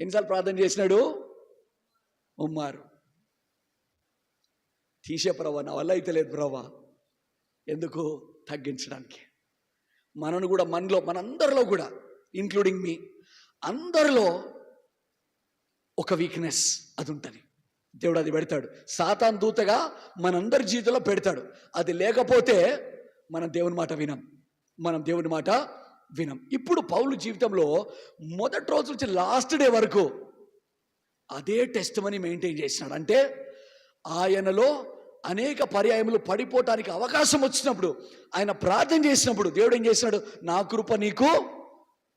ఎన్నిసార్లు ప్రార్థన చేసినాడు? ఉమ్మారు. తీసే ప్రభా, నా వల్ల అయితే లేదు ప్రభా. ఎందుకు? తగ్గించడానికి. మనను కూడా, మనందరిలో కూడా, ఇంక్లూడింగ్ మీ, అందరిలో ఒక వీక్నెస్ అది ఉంటుంది. దేవుడు అది పెడతాడు. సాతాను దూతగా మనందరి జీవితంలో పెడతాడు. అది లేకపోతే మనం దేవుని మాట వినం. ఇప్పుడు పౌలు జీవితంలో మొదటి రోజు నుంచి లాస్ట్ డే వరకు అదే టెస్ట్ మనీ మెయింటైన్ చేసినాడు. అంటే ఆయనలో అనేక పర్యాయములు పడిపోవటానికి అవకాశం వచ్చినప్పుడు, ఆయన ప్రార్థన చేసినప్పుడు దేవుడు ఏం చేసినాడు? నా కృప నీకు.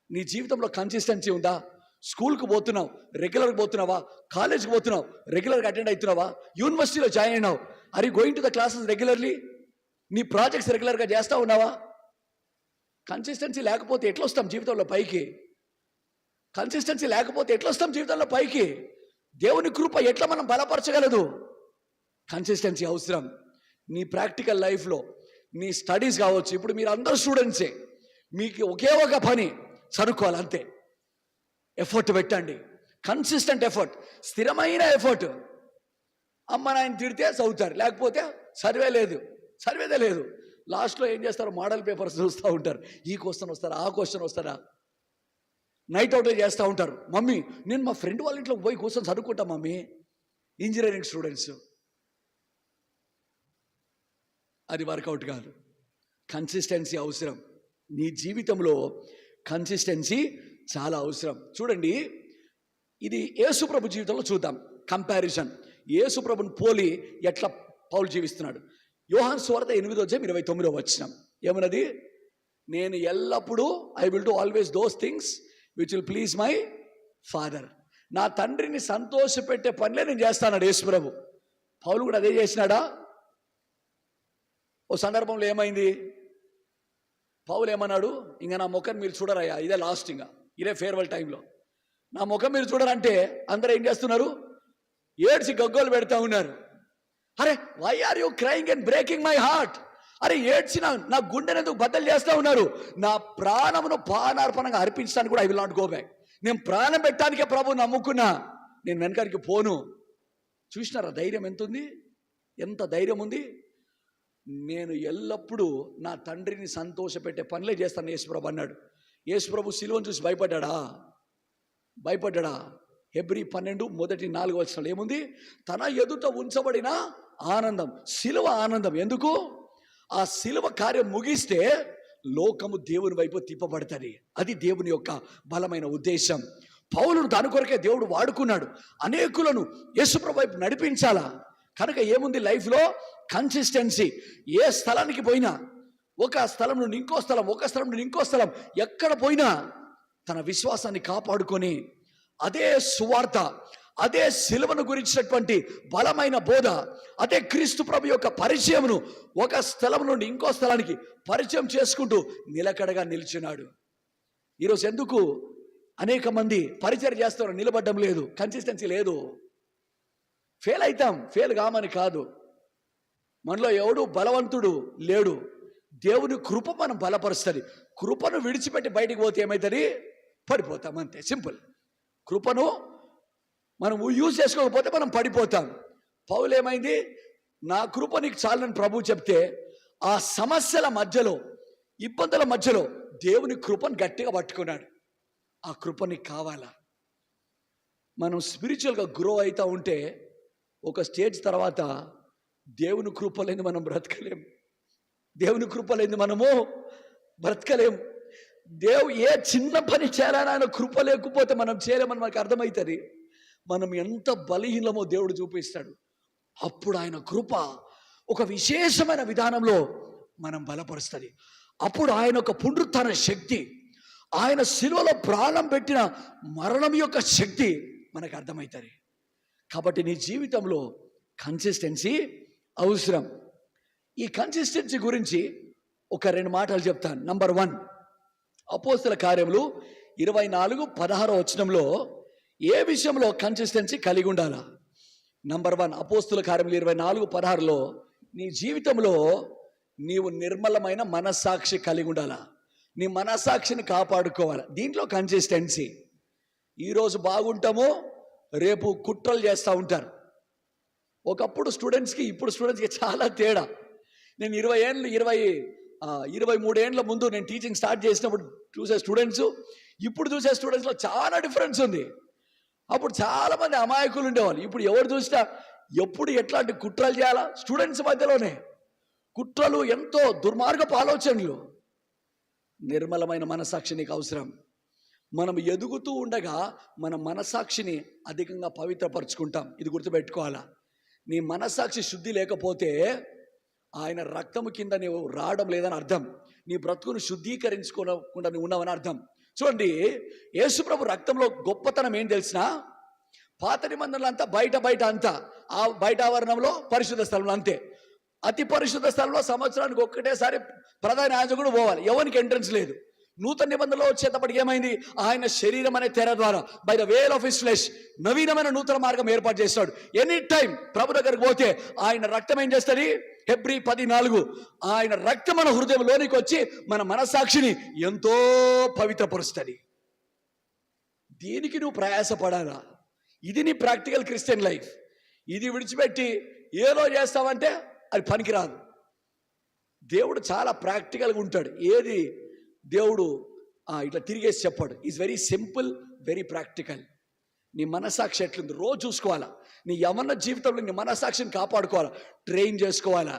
నీ జీవితంలో కన్సిస్టెన్సీ ఉందా? స్కూల్కి పోతున్నావు, రెగ్యులర్గా పోతున్నావా? కాలేజ్కి పోతున్నావు, రెగ్యులర్గా అటెండ్ అవుతున్నావా? యూనివర్సిటీలో జాయిన్ అయినావు, are you going to the classes regularly? నీ ప్రాజెక్ట్స్ రెగ్యులర్గా చేస్తూ ఉన్నావా? కన్సిస్టెన్సీ లేకపోతే ఎట్లా వస్తాం జీవితంలో పైకి? కన్సిస్టెన్సీ లేకపోతే ఎట్లా వస్తాం జీవితంలో పైకి? దేవుని కృప ఎట్లా మనం బలపరచగలదు? కన్సిస్టెన్సీ అవసరం. నీ ప్రాక్టికల్ లైఫ్లో, నీ స్టడీస్ కావచ్చు. ఇప్పుడు మీరు అందరూ స్టూడెంట్సే. మీకు ఒకే ఒక పని, చదువుకోవాలి అంతే. ఎఫర్ట్ పెట్టండి, కన్సిస్టెంట్ ఎఫర్ట్, స్థిరమైన ఎఫర్ట్. అమ్మ నాయన తిడితే చదువుతారు, లేకపోతే చదివేదే లేదు. లాస్ట్లో ఏం చేస్తారు, మోడల్ పేపర్స్ చూస్తూ ఉంటారు. ఈ క్వశ్చన్ వస్తారా, ఆ క్వశ్చన్ వస్తారా, నైట్ అవుట్ చేస్తూ ఉంటారు. మమ్మీ నేను మా ఫ్రెండ్ వాళ్ళ ఇంట్లో పోయి కూర్చొని చదువుకుంటా మమ్మీ. ఇంజనీరింగ్ స్టూడెంట్స్, అది వర్కౌట్ కాదు. కన్సిస్టెన్సీ అవసరం. నీ జీవితంలో కన్సిస్టెన్సీ చాలా అవసరం. చూడండి, ఇది యేసుప్రభు జీవితంలో చూద్దాం కంపారిజన్. యేసుప్రభుని పోలి ఎట్లా పౌలు జీవిస్తున్నాడు. యోహాను సువార్త 8:29 ఏమన్నది? నేను ఎల్లప్పుడూ I will do always those things which will please my father. నా తండ్రిని సంతోషపెట్టే పనులే నేను చేస్తాడు యేసుప్రభు. పౌలు కూడా అదే చేసినాడా? ఓ సందర్భంలో ఏమైంది, పౌలు ఏమన్నాడు, ఇంకా నా ముఖం మీరు చూడరయ్యా, ఇదే లాస్ట్, ఇంకా ఇదే ఫేర్వెల్ టైంలో నా ముఖం మీరు చూడరంటే అందరూ ఏం చేస్తున్నారు, ఏడ్చి గగ్గోలు పెడతా ఉన్నారు. అరే why are you crying and breaking my heart? అరే ఏడ్చిన నా గుండెని ఎందుకు బద్దలు చేస్తూ ఉన్నారు? నా ప్రాణమును పానార్పణంగా అర్పించడానికి కూడా I will not go back. నేను ప్రాణం పెట్టడానికే ప్రభు నమ్ముకున్నా, నేను వెనకానికి పోను. చూసినారా ధైర్యం ఎంత ఉంది, ఎంత ధైర్యం ఉంది. నేను ఎల్లప్పుడూ నా తండ్రిని సంతోషపెట్టే పనులే చేస్తాను యేసుప్రభు అన్నాడు. యేసుప్రభు సిలువను చూసి భయపడ్డా? హెబ్రీ 12:4 ఏముంది? తన ఎదుట ఉంచబడిన ఆనందం, సిలువ ఆనందం. ఎందుకు? ఆ సిలువ కార్యం ముగిస్తే లోకము దేవుని వైపు తిప్పబడుతుంది. అది దేవుని యొక్క బలమైన ఉద్దేశం. పౌలును దాని కొరకే దేవుడు వాడుకున్నాడు. అనేకులను యేసుప్రభు వైపు నడిపించాలా. కనుక ఏముంది లైఫ్లో? కన్సిస్టెన్సీ. ఏ స్థలానికి పోయినా, ఒక స్థలం నుండి ఇంకో స్థలం, ఒక స్థలం నుండి ఇంకో స్థలం, ఎక్కడ పోయినా తన విశ్వాసాన్ని కాపాడుకొని అదే సువార్త, అదే సిలువను గురించినటువంటి బలమైన బోధ, అదే క్రీస్తు ప్రభు యొక్క పరిచయమును ఒక స్థలం నుండి ఇంకో స్థలానికి పరిచయం చేసుకుంటూ నిలకడగా నిలిచినాడు. ఈరోజు ఎందుకు అనేక మంది పరిచయం చేస్తారు, నిలబడ్డం లేదు, కన్సిస్టెన్సీ లేదు. ఫెయిల్ అవుతాం, ఫెయిల్ కామని కాదు. మనలో ఎవడు బలవంతుడు లేడు. దేవుని కృప మనం బలపరుస్తుంది. కృపను విడిచిపెట్టి బయటికి పోతే ఏమవుతుంది? పడిపోతాం, అంతే సింపుల్. కృపను మనం యూజ్ చేసుకోకపోతే మనం పడిపోతాం. పౌలు ఏమైంది? నా కృప నీకు చాలని ప్రభు చెప్తే ఆ సమస్యల మధ్యలో, ఇబ్బందుల మధ్యలో దేవుని కృపను గట్టిగా పట్టుకున్నాడు. ఆ కృప నీకు కావాలా? మనం స్పిరిచువల్గా గ్రో అవుతూ ఉంటే ఒక స్టేజ్ తర్వాత దేవుని కృప లేని మనం బ్రతకలేం. దేవుని కృప లేని మనము బ్రతకలేం. ఏ చిన్న పని చేయాలని ఆయన కృప లేకపోతే మనం చేయలేమని మనకు అర్థమవుతుంది. మనం ఎంత బలహీనమో దేవుడు చూపిస్తాడు. అప్పుడు ఆయన కృప ఒక విశేషమైన విధానంలో మనం బలపరుస్తుంది. అప్పుడు ఆయన ఒక పునరుత్థాన శక్తి, ఆయన శిలువలో ప్రాణం పెట్టిన మరణం యొక్క శక్తి మనకు అర్థమవుతుంది. కాబట్టి నీ జీవితంలో కన్సిస్టెన్సీ అవసరం. ఈ కన్సిస్టెన్సీ గురించి ఒక 2 మాటలు చెప్తాను. నంబర్ 1, అపోస్తల కార్యములు 24:16 ఏ విషయంలో కన్సిస్టెన్సీ కలిగి ఉండాలా? నంబర్ 1, అపోస్తల కార్యములు 24:16 నీ జీవితంలో నీవు నిర్మలమైన మనస్సాక్షి కలిగి ఉండాలా. నీ మనస్సాక్షిని కాపాడుకోవాలి. దీంట్లో కన్సిస్టెన్సీ. ఈరోజు బాగుంటామో రేపు కుట్రలు చేస్తూ ఉంటారు. ఒకప్పుడు స్టూడెంట్స్కి ఇప్పుడు స్టూడెంట్స్కి చాలా తేడా. నేను 23 ఏళ్ళ ముందు నేను టీచింగ్ స్టార్ట్ చేసినప్పుడు చూసే స్టూడెంట్స్, ఇప్పుడు చూసే స్టూడెంట్స్లో చాలా డిఫరెన్స్ ఉంది. అప్పుడు చాలామంది అమాయకులు ఉండేవాళ్ళు. ఇప్పుడు ఎవరు చూసినా ఎప్పుడు ఎట్లాంటి కుట్రలు చేయాలా, స్టూడెంట్స్ మధ్యలోనే కుట్రలు, ఎంతో దుర్మార్గపు ఆలోచనలు. నిర్మలమైన మనస్సాక్షి నీకు అవసరం. మనం ఎదుగుతూ ఉండగా మన మనస్సాక్షిని అధికంగా పవిత్రపరుచుకుంటాం. ఇది గుర్తుపెట్టుకోవాలా. నీ మనస్సాక్షి శుద్ధి లేకపోతే ఆయన రక్తము కింద నీవు రావడం లేదని అర్థం. నీ బ్రతుకును శుద్ధీకరించుకోకుండా నువ్వు ఉన్నావని అర్థం. చూడండి, యేసుప్రభు రక్తంలో గొప్పతనం ఏం తెలిసినా, పాత నిబంధనలు అంతా బయట అంతా, ఆ బయట ఆవరణంలో పరిశుద్ధ స్థలంలో అంతే. అతి పరిశుద్ధ స్థలంలో సంవత్సరానికి ఒక్కటేసారి ప్రధాన యాజకుడు పోవాలి, ఎవరికి ఎంట్రన్స్ లేదు. నూతన నిబంధనలో వచ్చేటప్పటికి ఏమైంది? ఆయన శరీరం అనే తెర ద్వారా by the veil of his flesh నవీనమైన నూతన మార్గం ఏర్పాటు చేస్తాడు. ఎనీ టైం ప్రభు దగ్గరికి పోతే ఆయన రక్తం ఏం చేస్తుంది? హెబ్రీ 10:4 ఆయన రక్తం మన హృదయంలోనికి వచ్చి మన మనస్సాక్షిని ఎంతో పవిత్రపరుస్తుంది. దీనికి నువ్వు ప్రయాసపడాలా. ఇది నీ ప్రాక్టికల్ క్రిస్టియన్ లైఫ్. ఇది విడిచిపెట్టి ఏదో చేస్తావంటే అది పనికిరాదు. దేవుడు చాలా ప్రాక్టికల్గా ఉంటాడు. ఏది దేవుడు ఇట్లా తిరిగేసి చెప్పాడు. Is very simple, very practical. నీ మనస్సాక్షి ఎట్లుంది రోజు చూసుకోవాలా. నీ యవ్వన జీవితంలో నీ మనస్సాక్షిని కాపాడుకోవాలా, ట్రైన్ చేసుకోవాలా.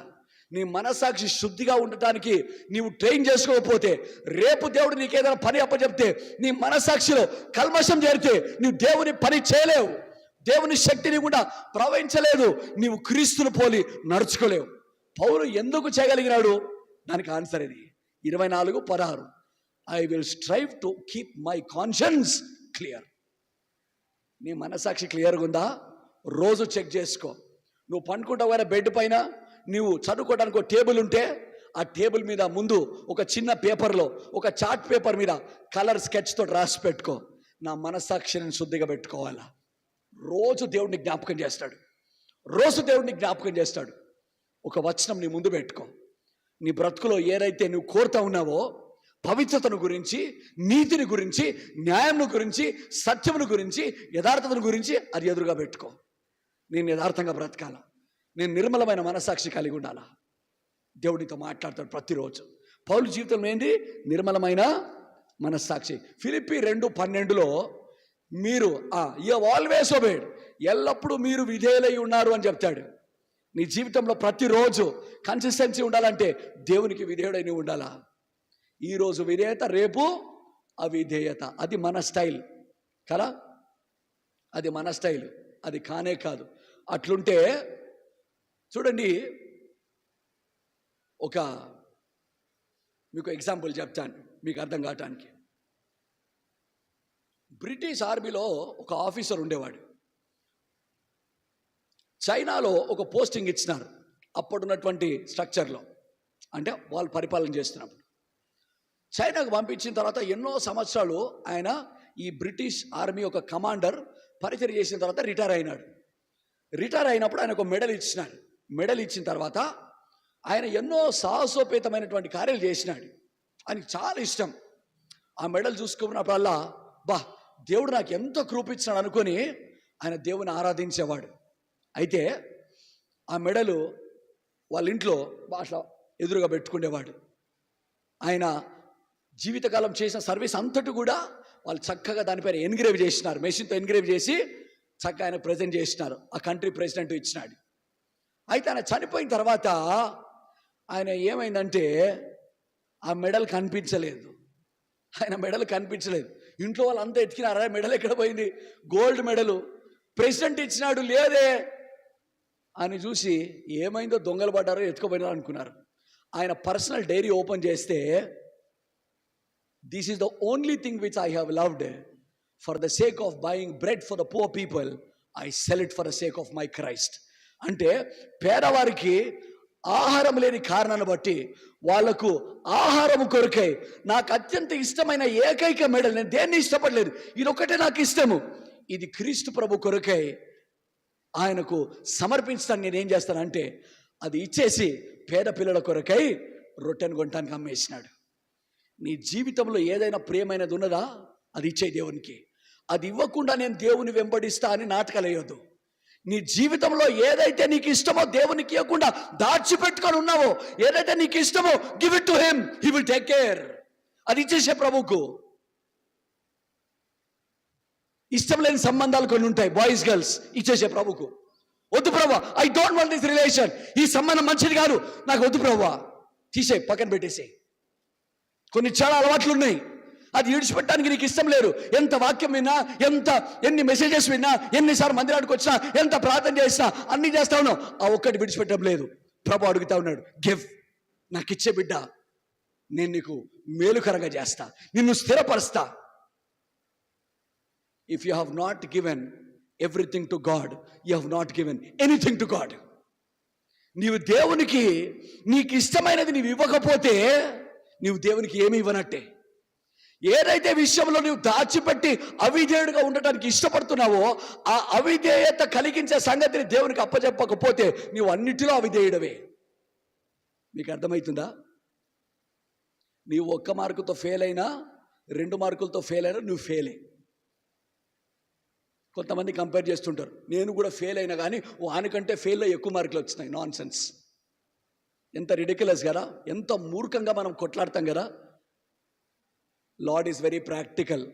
నీ మనస్సాక్షి శుద్ధిగా ఉండటానికి నీవు ట్రైన్ చేసుకోకపోతే రేపు దేవుడు నీకు ఏదైనా పని అప్పచెప్తే నీ మనస్సాక్షిలో కల్మషం చేరితే నీవు దేవుని పని చేయలేవు. దేవుని శక్తిని కూడా ప్రవహించలేదు. నీవు క్రీస్తుని పోలి నడుచుకోలేవు. పౌలు ఎందుకు చేయగలిగినాడు? దానికి ఆన్సర్ ఇది 24:16. I will strive to keep my conscience clear. నీ మనసాక్షి క్లియర్గా ఉందా? రోజు చెక్ చేసుకో. నువ్వు పండుకుంటావు కదా బెడ్ పైన, నువ్వు చదువుకోవడానికి ఒక టేబుల్ ఉంటే ఆ టేబుల్ మీద ముందు ఒక చిన్న పేపర్లో, ఒక చార్ట్ పేపర్ మీద కలర్ స్కెచ్తో రాసి పెట్టుకో. నా మనస్సాక్షిని శుద్ధిగా పెట్టుకోవాలా. రోజు దేవుడిని జ్ఞాపకం చేస్తాడు. రోజు దేవుడిని జ్ఞాపకం చేస్తాడు. ఒక వచనం నీ ముందు పెట్టుకో. నీ బ్రతుకులో ఏదైతే నువ్వు కోరుతా ఉన్నావో, పవిత్రతను గురించి, నీతిని గురించి, న్యాయం గురించి, సత్యమును గురించి, యథార్థతను గురించి అది ఎదురుగా పెట్టుకో. నేను యథార్థంగా బ్రతకాల, నేను నిర్మలమైన మనస్సాక్షి కలిగి ఉండాలా. దేవుడితో మాట్లాడతాడు ప్రతిరోజు. పౌలు జీవితంలో ఏంటి? నిర్మలమైన మనస్సాక్షి. ఫిలిప్పీ 2:12 మీరు యు హావ్ ఆల్వేస్ ఒబేడ్, ఎల్లప్పుడూ మీరు విధేయులై ఉన్నారు అని చెప్తాడు. నీ జీవితంలో ప్రతిరోజు కన్సిస్టెన్సీ ఉండాలంటే దేవునికి విధేయుడై నువ్వు ఉండాలా. ఈరోజు విధేయత, రేపు అవిధేయత. అది మన స్టైల్ కదా, అది మన స్టైల్. అది కానే కాదు. అట్లుంటే చూడండి, మీకు ఎగ్జాంపుల్ చెప్తాను మీకు అర్థం కావటానికి. బ్రిటిష్ ఆర్మీలో ఒక ఆఫీసర్ ఉండేవాడు. చైనాలో ఒక పోస్టింగ్ ఇచ్చినారు అప్పుడున్నటువంటి స్ట్రక్చర్లో, అంటే వాళ్ళు పరిపాలన చేస్తున్నప్పుడు. చైనాకు పంపించిన తర్వాత ఎన్నో సంవత్సరాలు ఆయన ఈ బ్రిటిష్ ఆర్మీ ఒక కమాండర్ పరిచయం చేసిన తర్వాత రిటైర్ అయినాడు. రిటైర్ అయినప్పుడు ఆయన ఒక మెడల్ ఇచ్చినాడు. మెడల్ ఇచ్చిన తర్వాత ఆయన ఎన్నో సాహసోపేతమైనటువంటి కార్యాలు చేసినాడు. ఆయనకి చాలా ఇష్టం. ఆ మెడల్ చూసుకున్నప్పుడల్లా దేవుడు నాకు ఎంతో కృపించినాడు అనుకొని ఆయన దేవుని ఆరాధించేవాడు. అయితే ఆ మెడలు వాళ్ళ ఇంట్లో అట్లా ఎదురుగా పెట్టుకునేవాడు. ఆయన జీవితకాలం చేసిన సర్వీస్ అంతటి కూడా వాళ్ళు చక్కగా దానిపైన ఎన్గ్రేవ్ చేసినారు. మెషిన్తో ఎన్గ్రేవ్ చేసి చక్కగా ఆయన ప్రజెంట్ చేసినారు. ఆ కంట్రీ ప్రెసిడెంట్ ఇచ్చినాడు. అయితే ఆయన చనిపోయిన తర్వాత ఆయన ఏమైందంటే ఆ మెడల్ కనిపించలేదు. ఆయన మెడల్ కనిపించలేదు. ఇంట్లో వాళ్ళంతా ఎతికినారా, మెడల్ ఎక్కడ పోయింది? గోల్డ్ మెడలు ప్రెసిడెంట్ ఇచ్చినాడు, లేదే అని చూసి ఏమైందో, దొంగలు పడ్డారో ఎత్తుకుపోయినారో అనుకున్నారు. ఆయన పర్సనల్ డైరీ ఓపెన్ చేస్తే, this is the only thing which I have loved, for the sake of buying bread for the poor people I sell it for the sake of my Christ. అంటే పేదవారికి ఆహారం లేని కారణాన్ని బట్టి వాళ్లకు ఆహారం కొరకై నాకు అత్యంత ఇష్టమైన ఏకైక మెడల్, నేను దేన్ని ఇష్టపడలేదు, ఇది ఒకటే నాకు ఇష్టము, ఇది క్రీస్తు ప్రభు కొరకై ఆయనకు సమర్పించడానికి నేనేం చేస్తానంటే అది ఇచ్చేసి పేద పిల్లల కొరకై రొట్టెను కొనటానికి అమ్మేసినాడు. నీ జీవితంలో ఏదైనా ప్రియమైనది ఉన్నదా, అది ఇచ్చే దేవునికి. అది ఇవ్వకుండా నేను దేవుని వెంబడిస్తా అని నాటకాలు వేయొద్దు. నీ జీవితంలో ఏదైతే నీకు ఇష్టమో దేవునికి ఇవ్వకుండా దాచిపెట్టుకొని ఉన్నావో, ఏదైతే నీకు ఇష్టమో give it to him, he will take care. అది ఇచ్చేసే ప్రభువుకు. ఇష్టం లేని సంబంధాలు కొన్ని ఉంటాయి, బాయ్స్ గర్ల్స్, ఇచ్చేసే ప్రభుకు. వద్దు ప్రభా, I don't want this relation, ఈ సంబంధం మంచిది కాదు, నాకు వద్దు ప్రభా, తీసే, పక్కన పెట్టేసే. కొన్ని చాలా అలవాట్లు ఉన్నాయి, అది విడిచిపెట్టడానికి నీకు ఇష్టం లేదు. ఎంత వాక్యం విన్నా, ఎన్ని మెసేజెస్ విన్నా, ఎన్నిసార్లు మందిరానికి వచ్చినా, ఎంత ప్రార్థన చేసినా, అన్ని చేస్తా ఉన్నావు, ఆ ఒక్కటి విడిచిపెట్టడం లేదు. ప్రభు అడుగుతా ఉన్నాడు, గివ్, నాకు ఇచ్చే బిడ్డ, నేను నీకు మేలుకరంగా చేస్తా, నిన్ను స్థిరపరుస్తా. If you have not given everything to God, you have not given anything to God. నీవు దేవునికి నీకు ఇష్టమైనది నీవు ఇవ్వకపోతే నీవు దేవునికి ఏమి ఇవ్వనట్టే. ఏదైతే విషయంలో నీవు దాచిపెట్టి అవిధేయుడిగా ఉండటానికి ఇష్టపడుతున్నావో ఆ అవిధేయత కలిగించే సంగతిని దేవునికి అప్పచెప్పకపోతే నీవు అన్నిటిలో అవిధేయుడవే. నీకు అర్థమవుతుందా? నీవు 1 మార్కుతో ఫెయిల్ అయినా, 2 మార్కులతో ఫెయిల్ అయినా నువ్వు ఫెయిలే. కొంతమంది కంపేర్ చేస్తుంటారు, నేను కూడా ఫెయిల్ అయినా కానీ వానికంటే ఫెయిల్లో ఎక్కువ మార్కులు వచ్చినాయి. Non sense. ఎంత రిడిక్యులస్ కదా, ఎంత మూర్ఖంగా మనం కొట్లాడతాం కదా. Lord is very practical.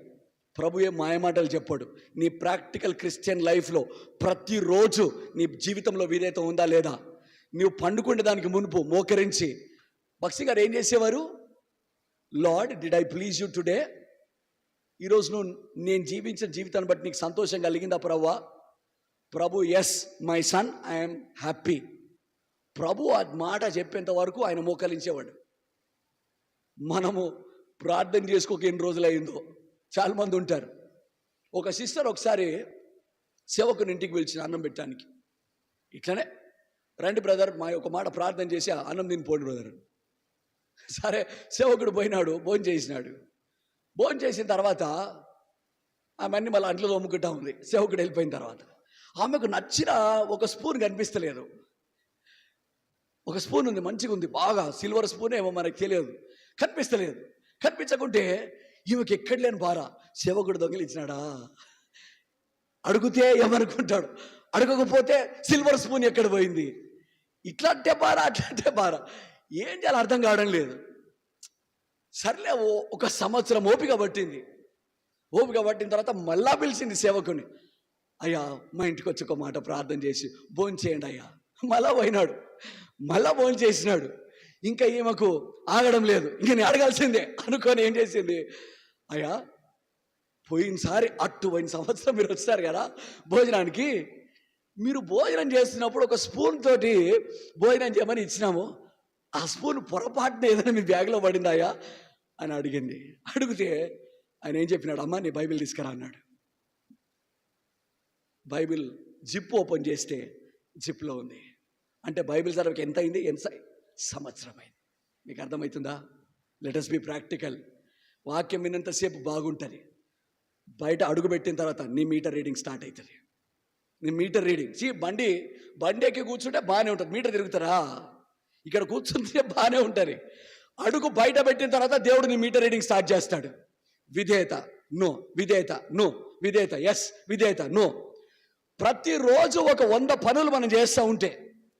ప్రభు ఏం మాయమాటలు చెప్పాడు. నీ ప్రాక్టికల్ క్రిస్టియన్ లైఫ్లో ప్రతిరోజు నీ జీవితంలో విధేయత ఉందా లేదా? నీవు పండుకునే దానికి మునుపు మోకరించి భక్తి గారు ఏం చేసేవారు? Lord, did I please you today? ఈరోజు నువ్వు నేను జీవించిన జీవితాన్ని బట్టి నీకు సంతోషం కలిగిందా ప్రభువా? ప్రభు, yes my son, I'm happy. ప్రభు ఆ మాట చెప్పేంత వరకు ఆయన మోకరించేవాడు. మనము ప్రార్థన చేసుకోక ఎన్ని రోజులు అయిందో. చాలామంది ఉంటారు. ఒక సిస్టర్ ఒకసారి సేవకుని ఇంటికి పిలిచిన అన్నం పెట్టడానికి. ఇట్లనే, రండి బ్రదర్, మా ఒక మాట ప్రార్థన చేసి అన్నం తినిపోండి బ్రదర్. సరే, సేవకుడు పోయినాడు, భోజనం చేసినాడు. భోజనం చేసిన తర్వాత ఆమె అన్ని మళ్ళీ అంట్లో తోముకుంటా ఉంది. సేవకుడు వెళ్ళిపోయిన తర్వాత ఆమెకు నచ్చిన ఒక స్పూన్ కనిపిస్తలేదు. ఒక స్పూన్ ఉంది, మంచిగా ఉంది, బాగా సిల్వర్ స్పూన్ ఏమో మనకు తెలియదు, కనిపిస్తలేదు. కనిపించకుంటే ఈమెకి ఎక్కడ లేని బారా, సేవకుడు దొంగిలించినాడా? అడిగితే ఏమనుకుంటాడు, అడగకపోతే సిల్వర్ స్పూన్ ఎక్కడ పోయింది? ఇట్లాంటే బారా, అట్లాంటే బారా, ఏం చేయాలో అర్థం కావడం లేదు. సర్లే, ఒక సంవత్సరం ఓపిక పట్టింది. ఓపిక పట్టిన తర్వాత మళ్ళా పిలిచింది సేవకుని. అయ్యా, మా ఇంటికి వచ్చి ఒక మాట ప్రార్థన చేసి భోజనం చేయండి అయ్యా. మళ్ళా పోయినాడు, మళ్ళా భోజనం చేసినాడు. ఇంకా ఈమెకు ఆగడం లేదు, ఇంక నేను అడగాల్సిందే అనుకొని ఏం చేసింది, అయ్యా పోయినసారి పోయిన సంవత్సరం మీరు వచ్చారు కదా భోజనానికి, మీరు భోజనం చేస్తున్నప్పుడు ఒక స్పూన్ తోటి భోజనం చేయమని ఇచ్చినాము, ఆ స్పూన్ పొరపాటున ఏదైనా మీ బ్యాగ్లో పడిందాయా అని అడిగింది. అడిగితే ఆయన ఏం చెప్పినాడు, అమ్మా నీ బైబిల్ తీసుకురా అన్నాడు. బైబిల్ జిప్ ఓపెన్ చేస్తే జిప్లో ఉంది. అంటే బైబిల్ చదవకి ఎంత అయింది? సంవత్సరం అయింది. మీకు అర్థమవుతుందా? Let us be practical. వాక్యం విన్నంతసేపు బాగుంటుంది, బయట అడుగు పెట్టిన తర్వాత నీ మీటర్ రీడింగ్ స్టార్ట్ అవుతుంది. నీ మీటర్ రీడింగ్ బండి ఎక్కి కూర్చుంటే బాగానే ఉంటుంది, మీటర్ తిరుగుతారా? ఇక్కడ కూర్చుంటే బాగానే ఉంటుంది. అడుగు బయట పెట్టిన తర్వాత దేవుడు నీ మీటర్ రీడింగ్ స్టార్ట్ చేస్తాడు. విధేయత నో, విధేయత నో, విధేయత ఎస్, విధేయత నో. ప్రతిరోజు ఒక 100 పనులు మనం చేస్తూ ఉంటే,